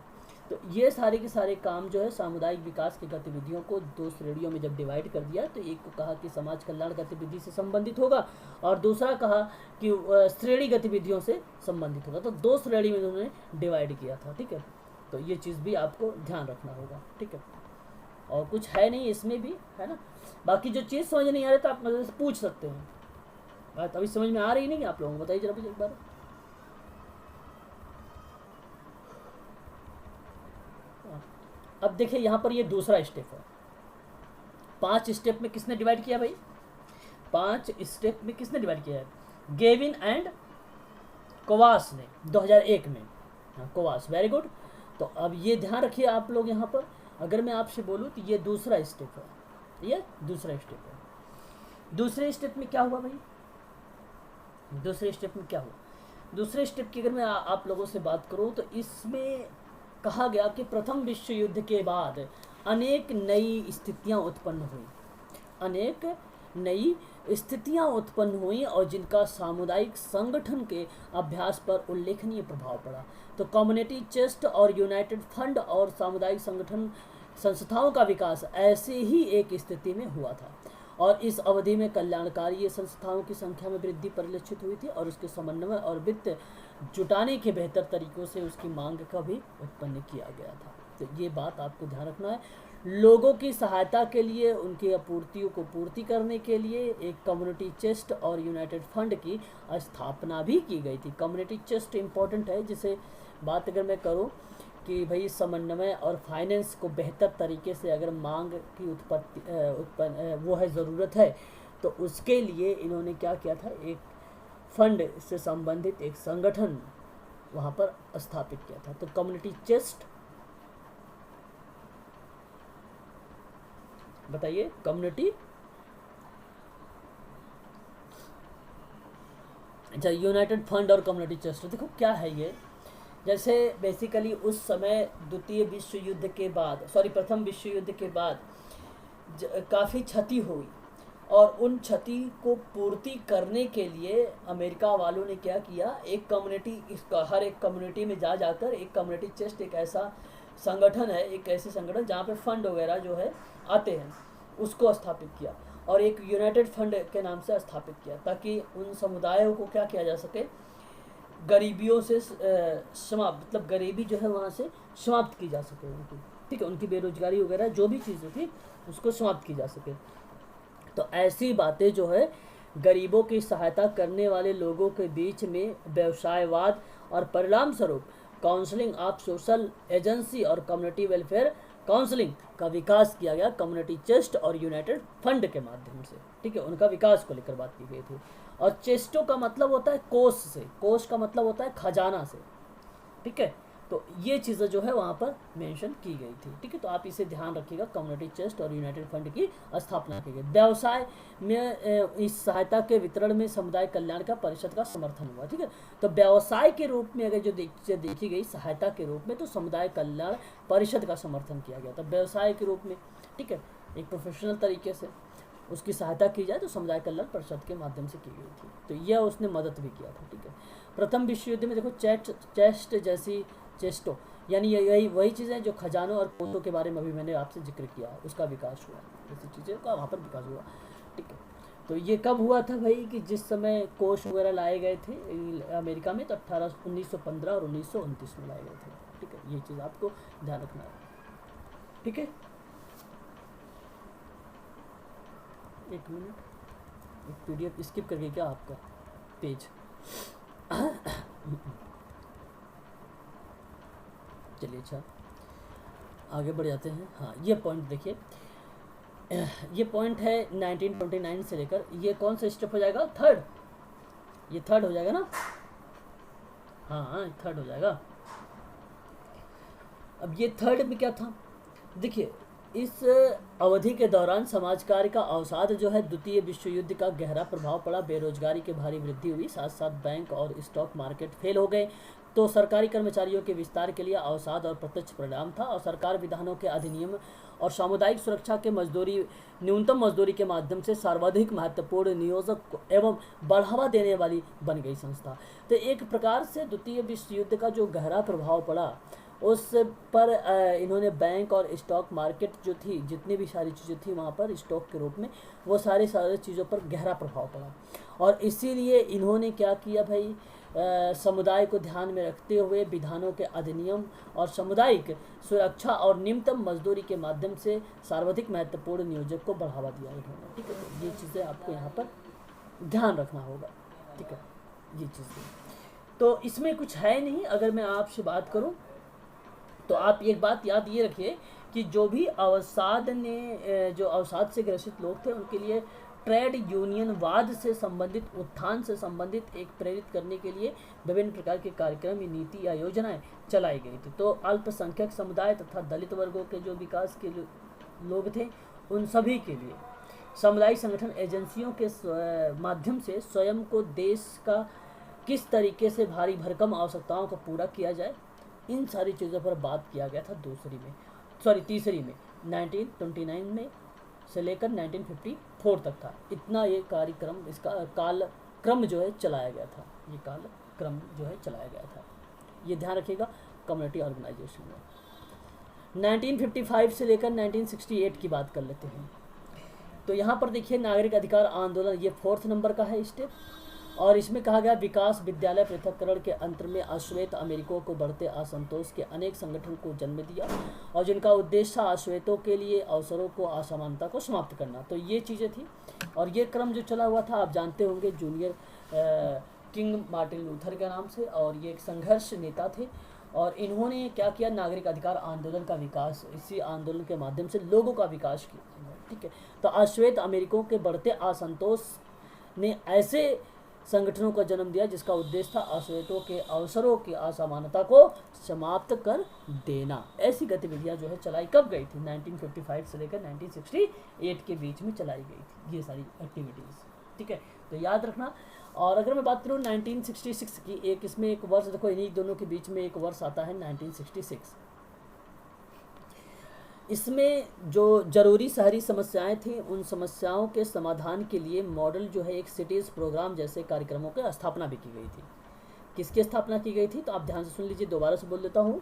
तो ये सारे के सारे काम जो है सामुदायिक विकास की गतिविधियों को 2 श्रेणियों में जब डिवाइड कर दिया, तो एक को कहा कि समाज कल्याण गतिविधि से संबंधित होगा और दूसरा कहा कि श्रेणी गतिविधियों से संबंधित होगा। तो 2 श्रेणी में उन्होंने डिवाइड किया था। ठीक है, तो ये चीज़ भी आपको ध्यान रखना होगा। ठीक है, और कुछ है नहीं इसमें भी, है ना। बाकी जो चीज़ समझ नहीं आ रही तो आप मुझे पूछ सकते हैं। बात अभी समझ में आ रही नहीं आप लोगों को, बताइए जरा मुझे एक बार। अब देखिए यहाँ पर ये दूसरा स्टेप है। 5 स्टेप में किसने डिवाइड किया भाई, 5 स्टेप में किसने डिवाइड किया है, गेविन एंड कोवास ने 2001 में। कोवास, वेरी गुड। तो अब ये ध्यान रखिए आप लोग, यहाँ पर अगर मैं आपसे बोलूँ तो ये दूसरा स्टेप है, ये दूसरा स्टेप है। दूसरे स्टेप में क्या हुआ भाई, दूसरे स्टेप में क्या हुआ, दूसरे स्टेप की अगर मैं आप लोगों से बात करूँ तो इसमें कहा गया कि प्रथम विश्व युद्ध के बाद अनेक नई स्थितियां उत्पन्न हुई और जिनका सामुदायिक संगठन के अभ्यास पर उल्लेखनीय प्रभाव पड़ा। तो कम्युनिटी चेस्ट और यूनाइटेड फंड और सामुदायिक संस्थाओं का विकास ऐसे ही एक स्थिति में हुआ था और इस अवधि में कल्याणकारी संस्थाओं की संख्या में वृद्धि परिलक्षित हुई थी और उसके समन्वय और वित्त जुटाने के बेहतर तरीकों से उसकी मांग का भी उत्पन्न किया गया था। तो ये बात आपको ध्यान रखना है। लोगों की सहायता के लिए, उनकी आपूर्तियों को पूर्ति करने के लिए एक कम्युनिटी चेस्ट और यूनाइटेड फंड की स्थापना भी की गई थी। कम्युनिटी चेस्ट इम्पोर्टेंट है, जिसे बात अगर मैं करूँ कि भाई समन्वय और फाइनेंस को बेहतर तरीके से अगर मांग की वो है ज़रूरत है, तो उसके लिए इन्होंने क्या किया था, एक फंड से संबंधित एक संगठन वहाँ पर स्थापित किया था। तो कम्युनिटी चेस्ट, बताइए कम्युनिटी, अच्छा यूनाइटेड फंड और कम्युनिटी चेस्ट, देखो क्या है ये। जैसे बेसिकली उस समय प्रथम विश्व युद्ध के बाद काफ़ी क्षति हुई और उन क्षति को पूर्ति करने के लिए अमेरिका वालों ने क्या किया, एक कम्युनिटी, इसका हर एक कम्युनिटी में जाकर एक कम्युनिटी चेस्ट, एक ऐसा संगठन है, एक ऐसे संगठन जहाँ पे फंड वगैरह जो है आते हैं, उसको स्थापित किया और एक यूनाइटेड फंड के नाम से स्थापित किया, ताकि उन समुदायों को क्या किया जा सके, गरीबियों से मतलब गरीबी जो है वहाँ से समाप्त की जा सके उनकी। ठीक है, उनकी बेरोजगारी वगैरह जो भी चीज़ें थी उसको समाप्त की जा सके। तो ऐसी बातें जो है गरीबों की सहायता करने वाले लोगों के बीच में व्यवसायवाद और परिणाम स्वरूप काउंसलिंग ऑफ सोशल एजेंसी और कम्युनिटी वेलफेयर काउंसलिंग का विकास किया गया कम्युनिटी चेस्ट और यूनाइटेड फंड के माध्यम से, ठीक है, उनका विकास को लेकर बात की गई थी। और चेस्टों का मतलब होता है कोष से, कोष का मतलब होता है खजाना से, ठीक है। तो ये चीज़ें जो है वहाँ पर मेंशन की गई थी, ठीक है। तो आप इसे ध्यान रखिएगा, कम्युनिटी चेस्ट और यूनाइटेड फंड की स्थापना की गई। व्यवसाय में इस सहायता के वितरण में समुदाय कल्याण का परिषद का समर्थन हुआ, ठीक है। तो व्यवसाय के रूप में अगर जो देखी गई सहायता के रूप में, तो समुदाय कल्याण परिषद का समर्थन किया गया था व्यवसाय के रूप में, ठीक है, एक प्रोफेशनल तरीके से उसकी सहायता की जाए तो समुदाय कल्याण परिषद के माध्यम से की गई थी। तो यह उसने मदद भी किया था, ठीक है। प्रथम विश्व युद्ध में देखो चेस्ट जैसी चेस्टो यानी यही वही चीज़ें जो खजानों और कोषों के बारे में अभी मैंने आपसे जिक्र किया, उसका विकास हुआ, ऐसी चीज़ें का वहाँ पर विकास हुआ, ठीक है। तो ये कब हुआ था भाई कि जिस समय कोष वगैरह लाए गए थे अमेरिका में, तो 1915 और 1929 में लाए गए थे, ठीक है। ये चीज़ आपको ध्यान रखना है, ठीक है। एक मिनट, एक PDF स्किप करके क्या आपका पेज चलिए अच्छा आगे बढ़ जाते हैं। हाँ, ये पॉइंट देखिए, ये पॉइंट है 1929 से लेकर, ये कौन सा स्टेप हो जाएगा, थर्ड, ये थर्ड हो जाएगा ना, हाँ थर्ड हो जाएगा। अब ये थर्ड में क्या था, देखिए इस अवधि के दौरान समाज कार्य का अवसाद जो है, द्वितीय विश्व युद्ध का गहरा प्रभाव पड़ा, बेरोजगारी की भारी वृद्धि हुई, साथ साथ बैंक और स्टॉक मार्केट फेल हो गए। तो सरकारी कर्मचारियों के विस्तार के लिए अवसाद और प्रत्यक्ष परिणाम था, और सरकार विधानों के अधिनियम और सामुदायिक सुरक्षा के न्यूनतम मजदूरी के माध्यम से सर्वाधिक महत्वपूर्ण नियोजक एवं बढ़ावा देने वाली बन गई संस्था। तो एक प्रकार से द्वितीय विश्व युद्ध का जो गहरा प्रभाव पड़ा उस पर इन्होंने बैंक और स्टॉक मार्केट जो थी, जितनी भी सारी चीज़ें थी वहाँ पर स्टॉक के रूप में, वो सारी चीज़ों पर गहरा प्रभाव पड़ा। और इसीलिए इन्होंने क्या किया भाई, समुदाय को ध्यान में रखते हुए विधानों के अधिनियम और सामुदायिक सुरक्षा और न्यूनतम मजदूरी के माध्यम से सर्वाधिक महत्वपूर्ण नियोजक को बढ़ावा दिया इन्होंने, ठीक है। ये चीज़ें आपको यहाँ पर ध्यान रखना होगा, ठीक है, ये चीज़ें। तो इसमें कुछ है नहीं, अगर मैं आपसे बात करूँ तो आप एक बात याद ये रखिए कि जो भी जो अवसाद से ग्रसित लोग थे उनके लिए ट्रेड यूनियनवाद से संबंधित, उत्थान से संबंधित एक प्रेरित करने के लिए विभिन्न प्रकार के कार्यक्रम, नीति या योजनाएं चलाई गई थी। तो अल्पसंख्यक समुदाय तथा दलित वर्गों के जो विकास के लोग थे उन सभी के लिए सामुदायिक संगठन एजेंसियों के माध्यम से स्वयं को देश का किस तरीके से भारी भरकम आवश्यकताओं को पूरा किया जाए, इन सारी चीज़ों पर बात किया गया था तीसरी में 1929 में से लेकर 1954 तक था। इतना ये कार्यक्रम, इसका कालक्रम जो है चलाया गया था, ये कालक्रम जो है चलाया गया था, ये ध्यान रखिएगा कम्युनिटी ऑर्गेनाइजेशन में। 1955 से लेकर 1968 की बात कर लेते हैं। तो यहाँ पर देखिए नागरिक अधिकार आंदोलन, ये 4th नंबर का है स्टेप, और इसमें कहा गया विकास विद्यालय पृथक्करण के अंतर में अश्वेत अमेरिकों को बढ़ते असंतोष के अनेक संगठन को जन्म दिया, और जिनका उद्देश्य अश्वेतों के लिए अवसरों को, असमानता को समाप्त करना। तो ये चीज़ें थी, और ये क्रम जो चला हुआ था आप जानते होंगे जूनियर किंग मार्टिन लूथर के नाम से, और ये एक संघर्ष नेता थे, और इन्होंने क्या किया, नागरिक अधिकार आंदोलन का विकास, इसी आंदोलन के माध्यम से लोगों का विकास किया, ठीक है। तो अश्वेत अमेरिकों के बढ़ते असंतोष ने ऐसे संगठनों का जन्म दिया जिसका उद्देश्य था अश्वेतों के अवसरों की असमानता को समाप्त कर देना। ऐसी गतिविधियां जो है चलाई कब गई थी, 1955 से लेकर 1968 के बीच में चलाई गई थी ये सारी एक्टिविटीज़, ठीक है। तो याद रखना। और अगर मैं बात करूँ 1966 की, एक इसमें एक वर्ष देखो, इन्हीं दोनों के बीच में एक वर्ष आता है 1966। इसमें जो जरूरी शहरी समस्याएं थी उन समस्याओं के समाधान के लिए मॉडल जो है एक सिटीज़ प्रोग्राम जैसे कार्यक्रमों की स्थापना भी की गई थी। किसकी स्थापना की गई थी, तो आप ध्यान से सुन लीजिए, दोबारा से बोल देता हूँ।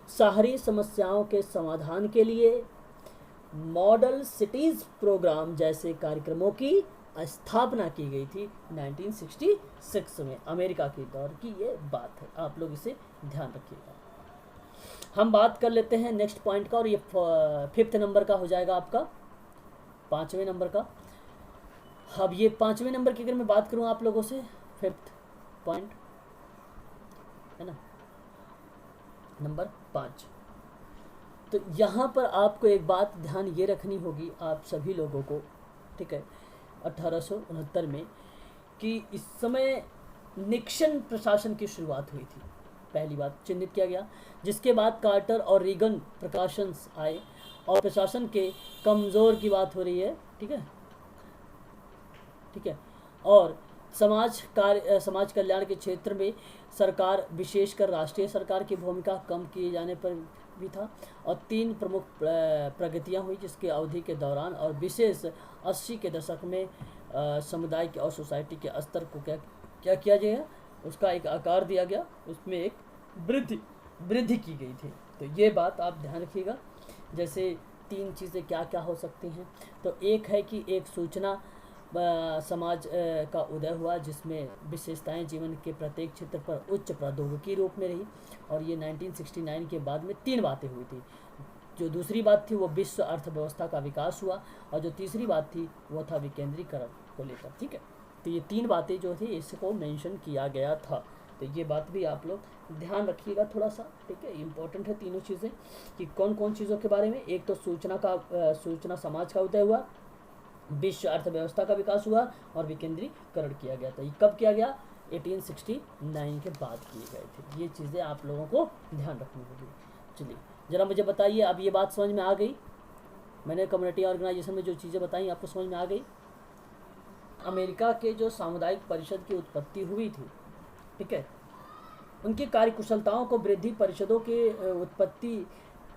शहरी समस्याओं के समाधान के लिए मॉडल सिटीज़ प्रोग्राम जैसे कार्यक्रमों की स्थापना की गई थी 1966 में, अमेरिका के दौर की ये बात है, आप लोग इसे ध्यान रखिएगा। हम बात कर लेते हैं नेक्स्ट पॉइंट का, और ये 5th नंबर का हो जाएगा आपका, 5वें नंबर का। अब ये 5वें नंबर की अगर मैं बात करूं आप लोगों से, 5th पॉइंट है ना, नंबर 5। तो यहाँ पर आपको एक बात ध्यान ये रखनी होगी आप सभी लोगों को, ठीक है, 1869 में, कि इस समय निक्सन प्रशासन की शुरुआत हुई थी, पहली बात चिन्हित किया गया। जिसके बाद कार्टर और रीगन प्रकाशन आए और प्रशासन के कमज़ोर की बात हो रही है, ठीक है, ठीक है। और समाज कल्याण के क्षेत्र में सरकार, विशेषकर राष्ट्रीय सरकार की भूमिका कम किए जाने पर भी था। और 3 प्रमुख प्रगतियां हुई जिसके अवधि के दौरान, और विशेष 80 के दशक में समुदाय के और सोसाइटी के स्तर को क्या किया गया, उसका एक आकार दिया गया, उसमें एक वृद्धि की गई थी। तो ये बात आप ध्यान रखिएगा। जैसे 3 चीज़ें क्या क्या हो सकती हैं, तो एक है कि एक सूचना समाज का उदय हुआ जिसमें विशेषताएं जीवन के प्रत्येक क्षेत्र पर उच्च प्रौद्योगिकी रूप में रही। और ये 1969 के बाद में 3 बातें हुई थी। जो दूसरी बात थी वो विश्व अर्थव्यवस्था का विकास हुआ, और जो तीसरी बात थी वो था विकेंद्रीकरण को लेकर, ठीक है। तो ये 3 बातें जो थी इसको मेंशन किया गया था। तो ये बात भी आप लोग ध्यान रखिएगा थोड़ा सा, ठीक है। इम्पोर्टेंट है तीनों चीज़ें कि कौन कौन चीज़ों के बारे में। एक तो सूचना समाज का उदय हुआ, विश्व अर्थव्यवस्था का विकास हुआ, और विकेंद्रीकरण किया गया था। ये कब किया गया? 1869 के बाद किए गए थे। ये चीज़ें आप लोगों को ध्यान रखनी होगी। चलिए ज़रा मुझे बताइए, अब ये बात समझ में आ गई? मैंने कम्युनिटी ऑर्गेनाइजेशन में जो चीज़ें बताई आपको समझ में आ गई? अमेरिका के जो सामुदायिक परिषद की उत्पत्ति हुई थी, ठीक है, उनकी कार्यकुशलताओं को वृद्धि परिषदों के उत्पत्ति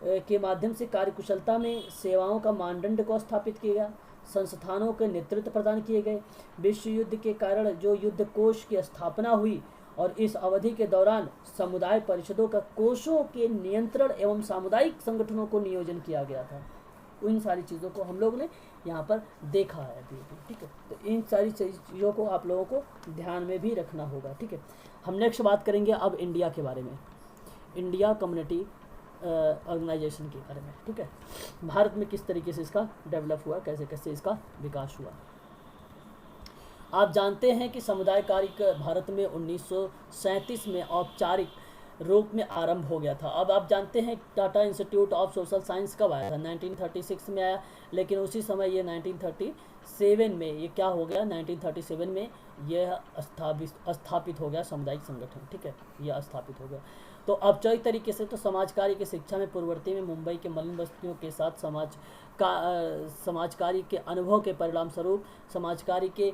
के माध्यम से कार्यकुशलता में सेवाओं का मानदंड को स्थापित किया गया, संस्थानों के नेतृत्व प्रदान किए गए। विश्व युद्ध के कारण जो युद्ध कोष की स्थापना हुई, और इस अवधि के दौरान समुदाय परिषदों का कोषों के नियंत्रण एवं सामुदायिक संगठनों को नियोजन किया गया था। उन सारी चीज़ों को हम लोग ने यहाँ पर देखा है अभी, ठीक है। तो इन सारी चीज़ों को आप लोगों को ध्यान में भी रखना होगा, ठीक है। हम नेक्स्ट बात करेंगे अब इंडिया के बारे में, इंडिया कम्युनिटी ऑर्गेनाइजेशन के बारे में, ठीक है। भारत में किस तरीके से इसका डेवलप हुआ, कैसे कैसे इसका विकास हुआ। आप जानते हैं कि समुदाय कार्य भारत में 1937 में औपचारिक रूप में आरंभ हो गया था। अब आप जानते हैं Tata institute of social science कब आया था? 1936 में आया, लेकिन उसी समय ये 1937 में ये क्या हो गया, 1937 में यह स्थापित हो गया सामुदायिक संगठन, ठीक है, यह स्थापित हो गया। तो औपचारिक तरीके से तो समाज कार्य की शिक्षा में पूर्ववर्ती में मुंबई के मलिन बस्तियों के साथ समाज कार्य के अनुभव के परिणाम स्वरूप समाज कार्य के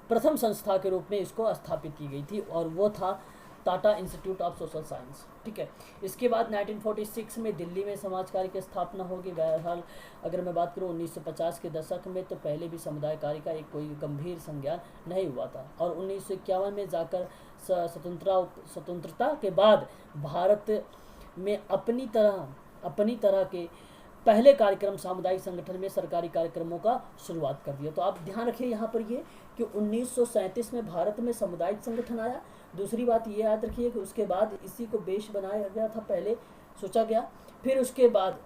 प्रथम संस्था के रूप में इसको स्थापित की गई थी, और वो था Tata institute of social science, ठीक है। इसके बाद 1946 में दिल्ली में समाज कार्य की स्थापना होगी। बहरहाल अगर मैं बात करूँ 1950 के दशक में, तो पहले भी समुदाय कार्य का एक कोई गंभीर संज्ञान नहीं हुआ था। और 1951 में जाकर स्वतंत्रता के बाद भारत में अपनी तरह के पहले कार्यक्रम सामुदायिक संगठन में सरकारी कार्यक्रमों का शुरुआत कर दिया। तो आप ध्यान रखिए यहाँ पर ये कि 1937 में भारत में सामुदायिक संगठन आया। दूसरी बात ये याद रखिए कि उसके बाद इसी को बेस बनाया गया था, पहले सोचा गया। फिर उसके बाद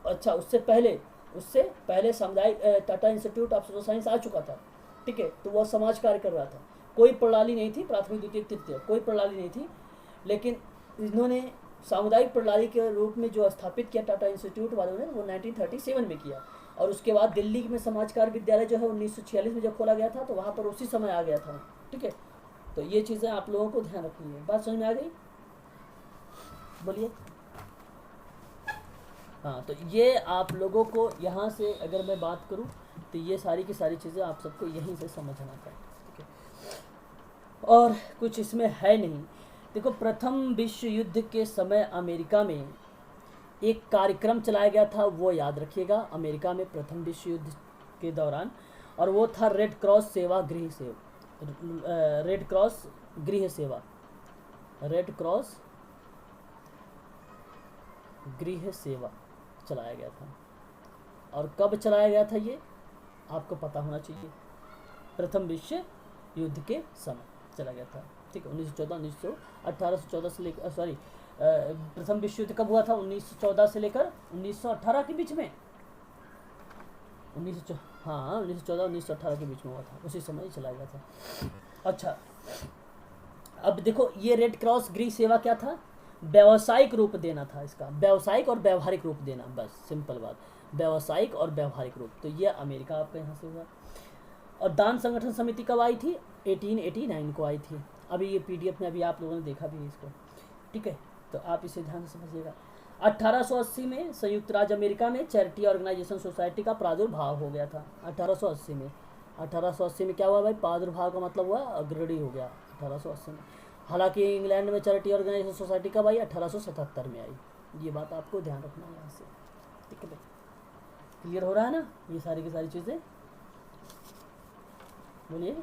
उससे पहले सामुदायिक Tata institute of social science आ चुका था, ठीक है। तो वह समाज कार्य कर रहा था, कोई प्रणाली नहीं थी, प्राथमिक द्वितीय तृतीय कोई प्रणाली नहीं थी, लेकिन इन्होंने सामुदायिक प्रणाली के रूप में जो स्थापित किया टाटा इंस्टीट्यूट वालों ने, वो 1937 में किया। और उसके बाद दिल्ली में समाज कार्य विद्यालय जो है 1946 में जब खोला गया था, तो वहाँ पर उसी समय आ गया था, ठीक है। तो ये चीज़ें आप लोगों को ध्यान रखनी है। बात समझ में आ गई? बोलिए। हाँ, तो ये आप लोगों को यहाँ से अगर मैं बात करूँ तो ये सारी की सारी चीज़ें आप सबको यहीं से समझना चाहिए, ठीक है। और कुछ इसमें है नहीं। देखो, प्रथम विश्व युद्ध के समय अमेरिका में एक कार्यक्रम चलाया गया था, वो याद रखिएगा, अमेरिका में प्रथम विश्व युद्ध के दौरान, और वो था रेड क्रॉस गृह सेवा चलाया गया था। और कब चलाया गया था ये आपको पता होना चाहिए। प्रथम विश्व युद्ध के समय चला गया था, ठीक है। 1814 से लेकर प्रथम विश्व युद्ध कब हुआ था? 1914 से लेकर 1918 के बीच में, 1914-1918 के बीच में हुआ था, उसी समय चला गया था। अच्छा, अब देखो ये रेड क्रॉस गृह सेवा क्या था? व्यावसायिक रूप देना था इसका, व्यावसायिक और व्यवहारिक रूप देना, बस सिंपल बात, व्यावसायिक और व्यवहारिक रूप। तो ये अमेरिका आपका यहाँ से हुआ। और दान संगठन समिति कब आई थी? 1889 को आई थी। अभी ये पीडीएफ में अभी आप लोगों ने देखा भी है इसको, ठीक है, तो आप इसे ध्यान से समझिएगा। 1880 में संयुक्त राज्य अमेरिका में चैरिटी ऑर्गेनाइजेशन सोसाइटी का प्रादुर्भाव हो गया था। 1880 में, 1880 में क्या हुआ भाई? प्रादुर्भाव का मतलब हुआ अग्रणी हो गया 1880 में। हालांकि इंग्लैंड में चैरिटी ऑर्गेनाइजेशन सोसाइटी कब आई? 1877 में आई। ये बात आपको ध्यान रखना है यहाँ से, ठीक है भाई। क्लियर हो रहा है ना ये सारी की सारी चीज़ें? बोलिए।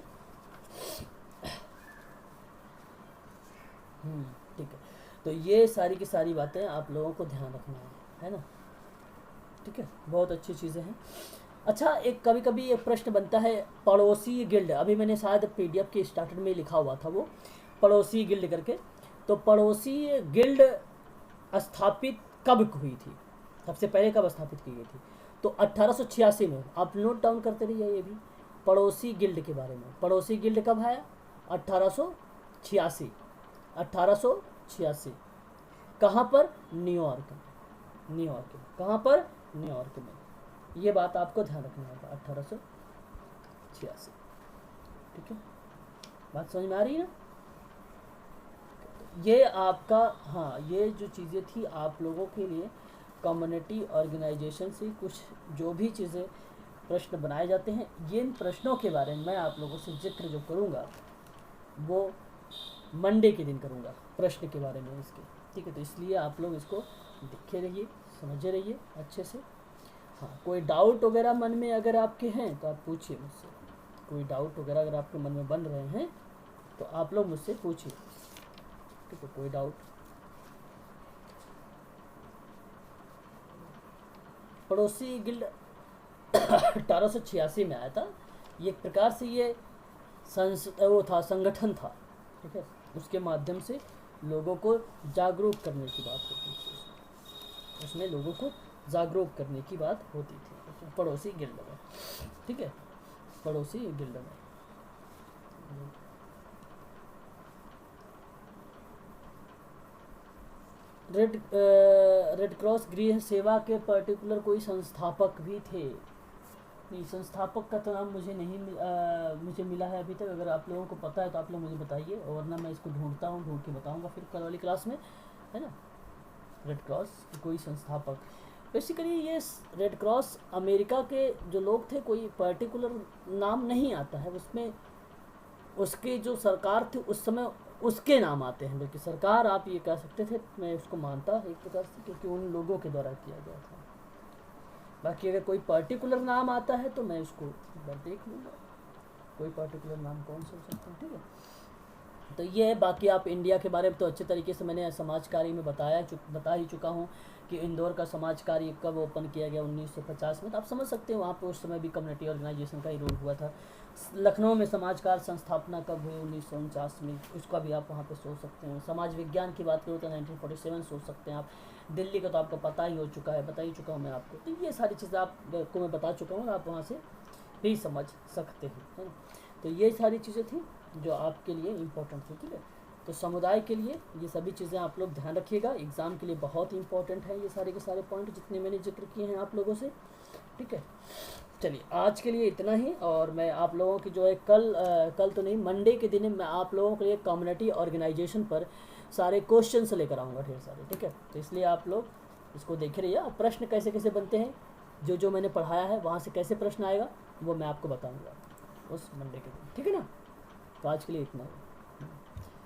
ठीक है, तो ये सारी की सारी बातें आप लोगों को ध्यान रखना है ना, ठीक है, बहुत अच्छी चीज़ें हैं। अच्छा, एक कभी कभी एक प्रश्न बनता है, पड़ोसी गिल्ड, अभी मैंने शायद पीडीएफ के स्टार्टर में लिखा हुआ था वो पड़ोसी गिल्ड करके। तो पड़ोसी गिल्ड स्थापित कब हुई थी? सबसे पहले कब स्थापित की गई थी? तो 1886 में। आप नोट डाउन करते रहिए ये भी, पड़ोसी गिल्ड के बारे में। पड़ोसी गिल्ड कब है? 1886। 1886 कहाँ पर? न्यूयॉर्क में। न्यूयॉर्क में कहाँ पर? न्यूयॉर्क में। ये बात आपको ध्यान रखना होगा, 1886, ठीक है, बात समझ में आ रही है ना? ये आपका, हाँ, ये जो चीज़ें थी आप लोगों के लिए कम्युनिटी ऑर्गेनाइजेशन से कुछ जो भी चीज़ें प्रश्न बनाए जाते हैं, ये इन प्रश्नों के बारे में मैं आप लोगों से जिक्र जो करूँगा वो मंडे के दिन करूँगा, प्रश्न के बारे में इसके, ठीक है। तो इसलिए आप लोग इसको देखे रहिए, समझे रहिए अच्छे से। हाँ, कोई डाउट वगैरह मन में अगर आपके हैं तो आप पूछिए मुझसे। कोई डाउट वगैरह अगर आपके मन में बन रहे हैं तो आप लोग मुझसे पूछिए, ठीक है, कोई डाउट। पड़ोसी गिल्ड 1886 में आया था। ये एक प्रकार से ये वो था, संगठन था, ठीक है, उसके माध्यम से लोगों को जागरूक करने की बात होती थी, उसमें लोगों को जागरूक करने की बात होती थी पड़ोसी गिल्ड में, ठीक है, पड़ोसी गिल्ड में। रेड क्रॉस गृह सेवा के पर्टिकुलर कोई संस्थापक भी थे? नहीं, संस्थापक का तो नाम मुझे नहीं मुझे मिला है अभी तक। अगर आप लोगों को पता है तो आप लोग मुझे बताइए, और वरना मैं इसको ढूंढता हूँ, ढूंढ के बताऊँगा फिर कल वाली क्लास में, है ना। रेड क्रॉस की कोई संस्थापक, बेसिकली ये रेड क्रॉस अमेरिका के जो लोग थे, कोई पर्टिकुलर नाम नहीं आता है उसमें, उसकी जो सरकार थी उस समय उसके नाम आते हैं, बल्कि सरकार आप ये कह सकते थे, मैं उसको मानता एक प्रकार से, क्योंकि उन लोगों के द्वारा किया गया था। बाकी अगर कोई पर्टिकुलर नाम आता है तो मैं उसको एक बार देख लूँगा, कोई पर्टिकुलर नाम कौन सा हो सकता है, ठीक है। तो ये है। बाकी आप इंडिया के बारे में तो अच्छे तरीके से मैंने समाज कार्य में बता ही चुका हूँ कि इंदौर का समाज कार्य कब ओपन किया गया, 1950 में। तो आप समझ सकते हैं वहाँ पे उस समय भी कम्युनिटी ऑर्गेनाइजेशन का ही रोल हुआ था। लखनऊ में समाज कार्य संस्थापना कब हुई, 1949 में, उसका भी आप वहाँ पे सोच सकते हैं। समाज विज्ञान की बात करूँ तो 1947 सोच सकते हैं आप। दिल्ली का तो आपको पता ही हो चुका है, बता ही चुका हूँ मैं आपको। तो ये सारी चीज़ें आपको मैं बता चुका हूँ, आप वहाँ से भी समझ सकते हैं, है ना। तो ये सारी चीज़ें थी जो आपके लिए इम्पोर्टेंट थी, ठीक है। तो समुदाय के लिए ये सभी चीज़ें आप लोग ध्यान रखिएगा, एग्ज़ाम के लिए बहुत इंपॉर्टेंट है ये सारे के सारे पॉइंट जितने मैंने जिक्र किए हैं आप लोगों से, ठीक है। चलिए आज के लिए इतना ही, और मैं आप लोगों की जो है कल तो नहीं, मंडे के दिन मैं आप लोगों के लिए कम्युनिटी ऑर्गेनाइजेशन पर सारे क्वेश्चन से लेकर आऊँगा, ढेर सारे, ठीक है। तो इसलिए आप लोग इसको देखे रहिए। अब प्रश्न कैसे कैसे बनते हैं, जो मैंने पढ़ाया है वहाँ से कैसे प्रश्न आएगा वो मैं आपको बताऊँगा उस मंडे के दिन, ठीक है ना। तो आज के लिए इतना ही।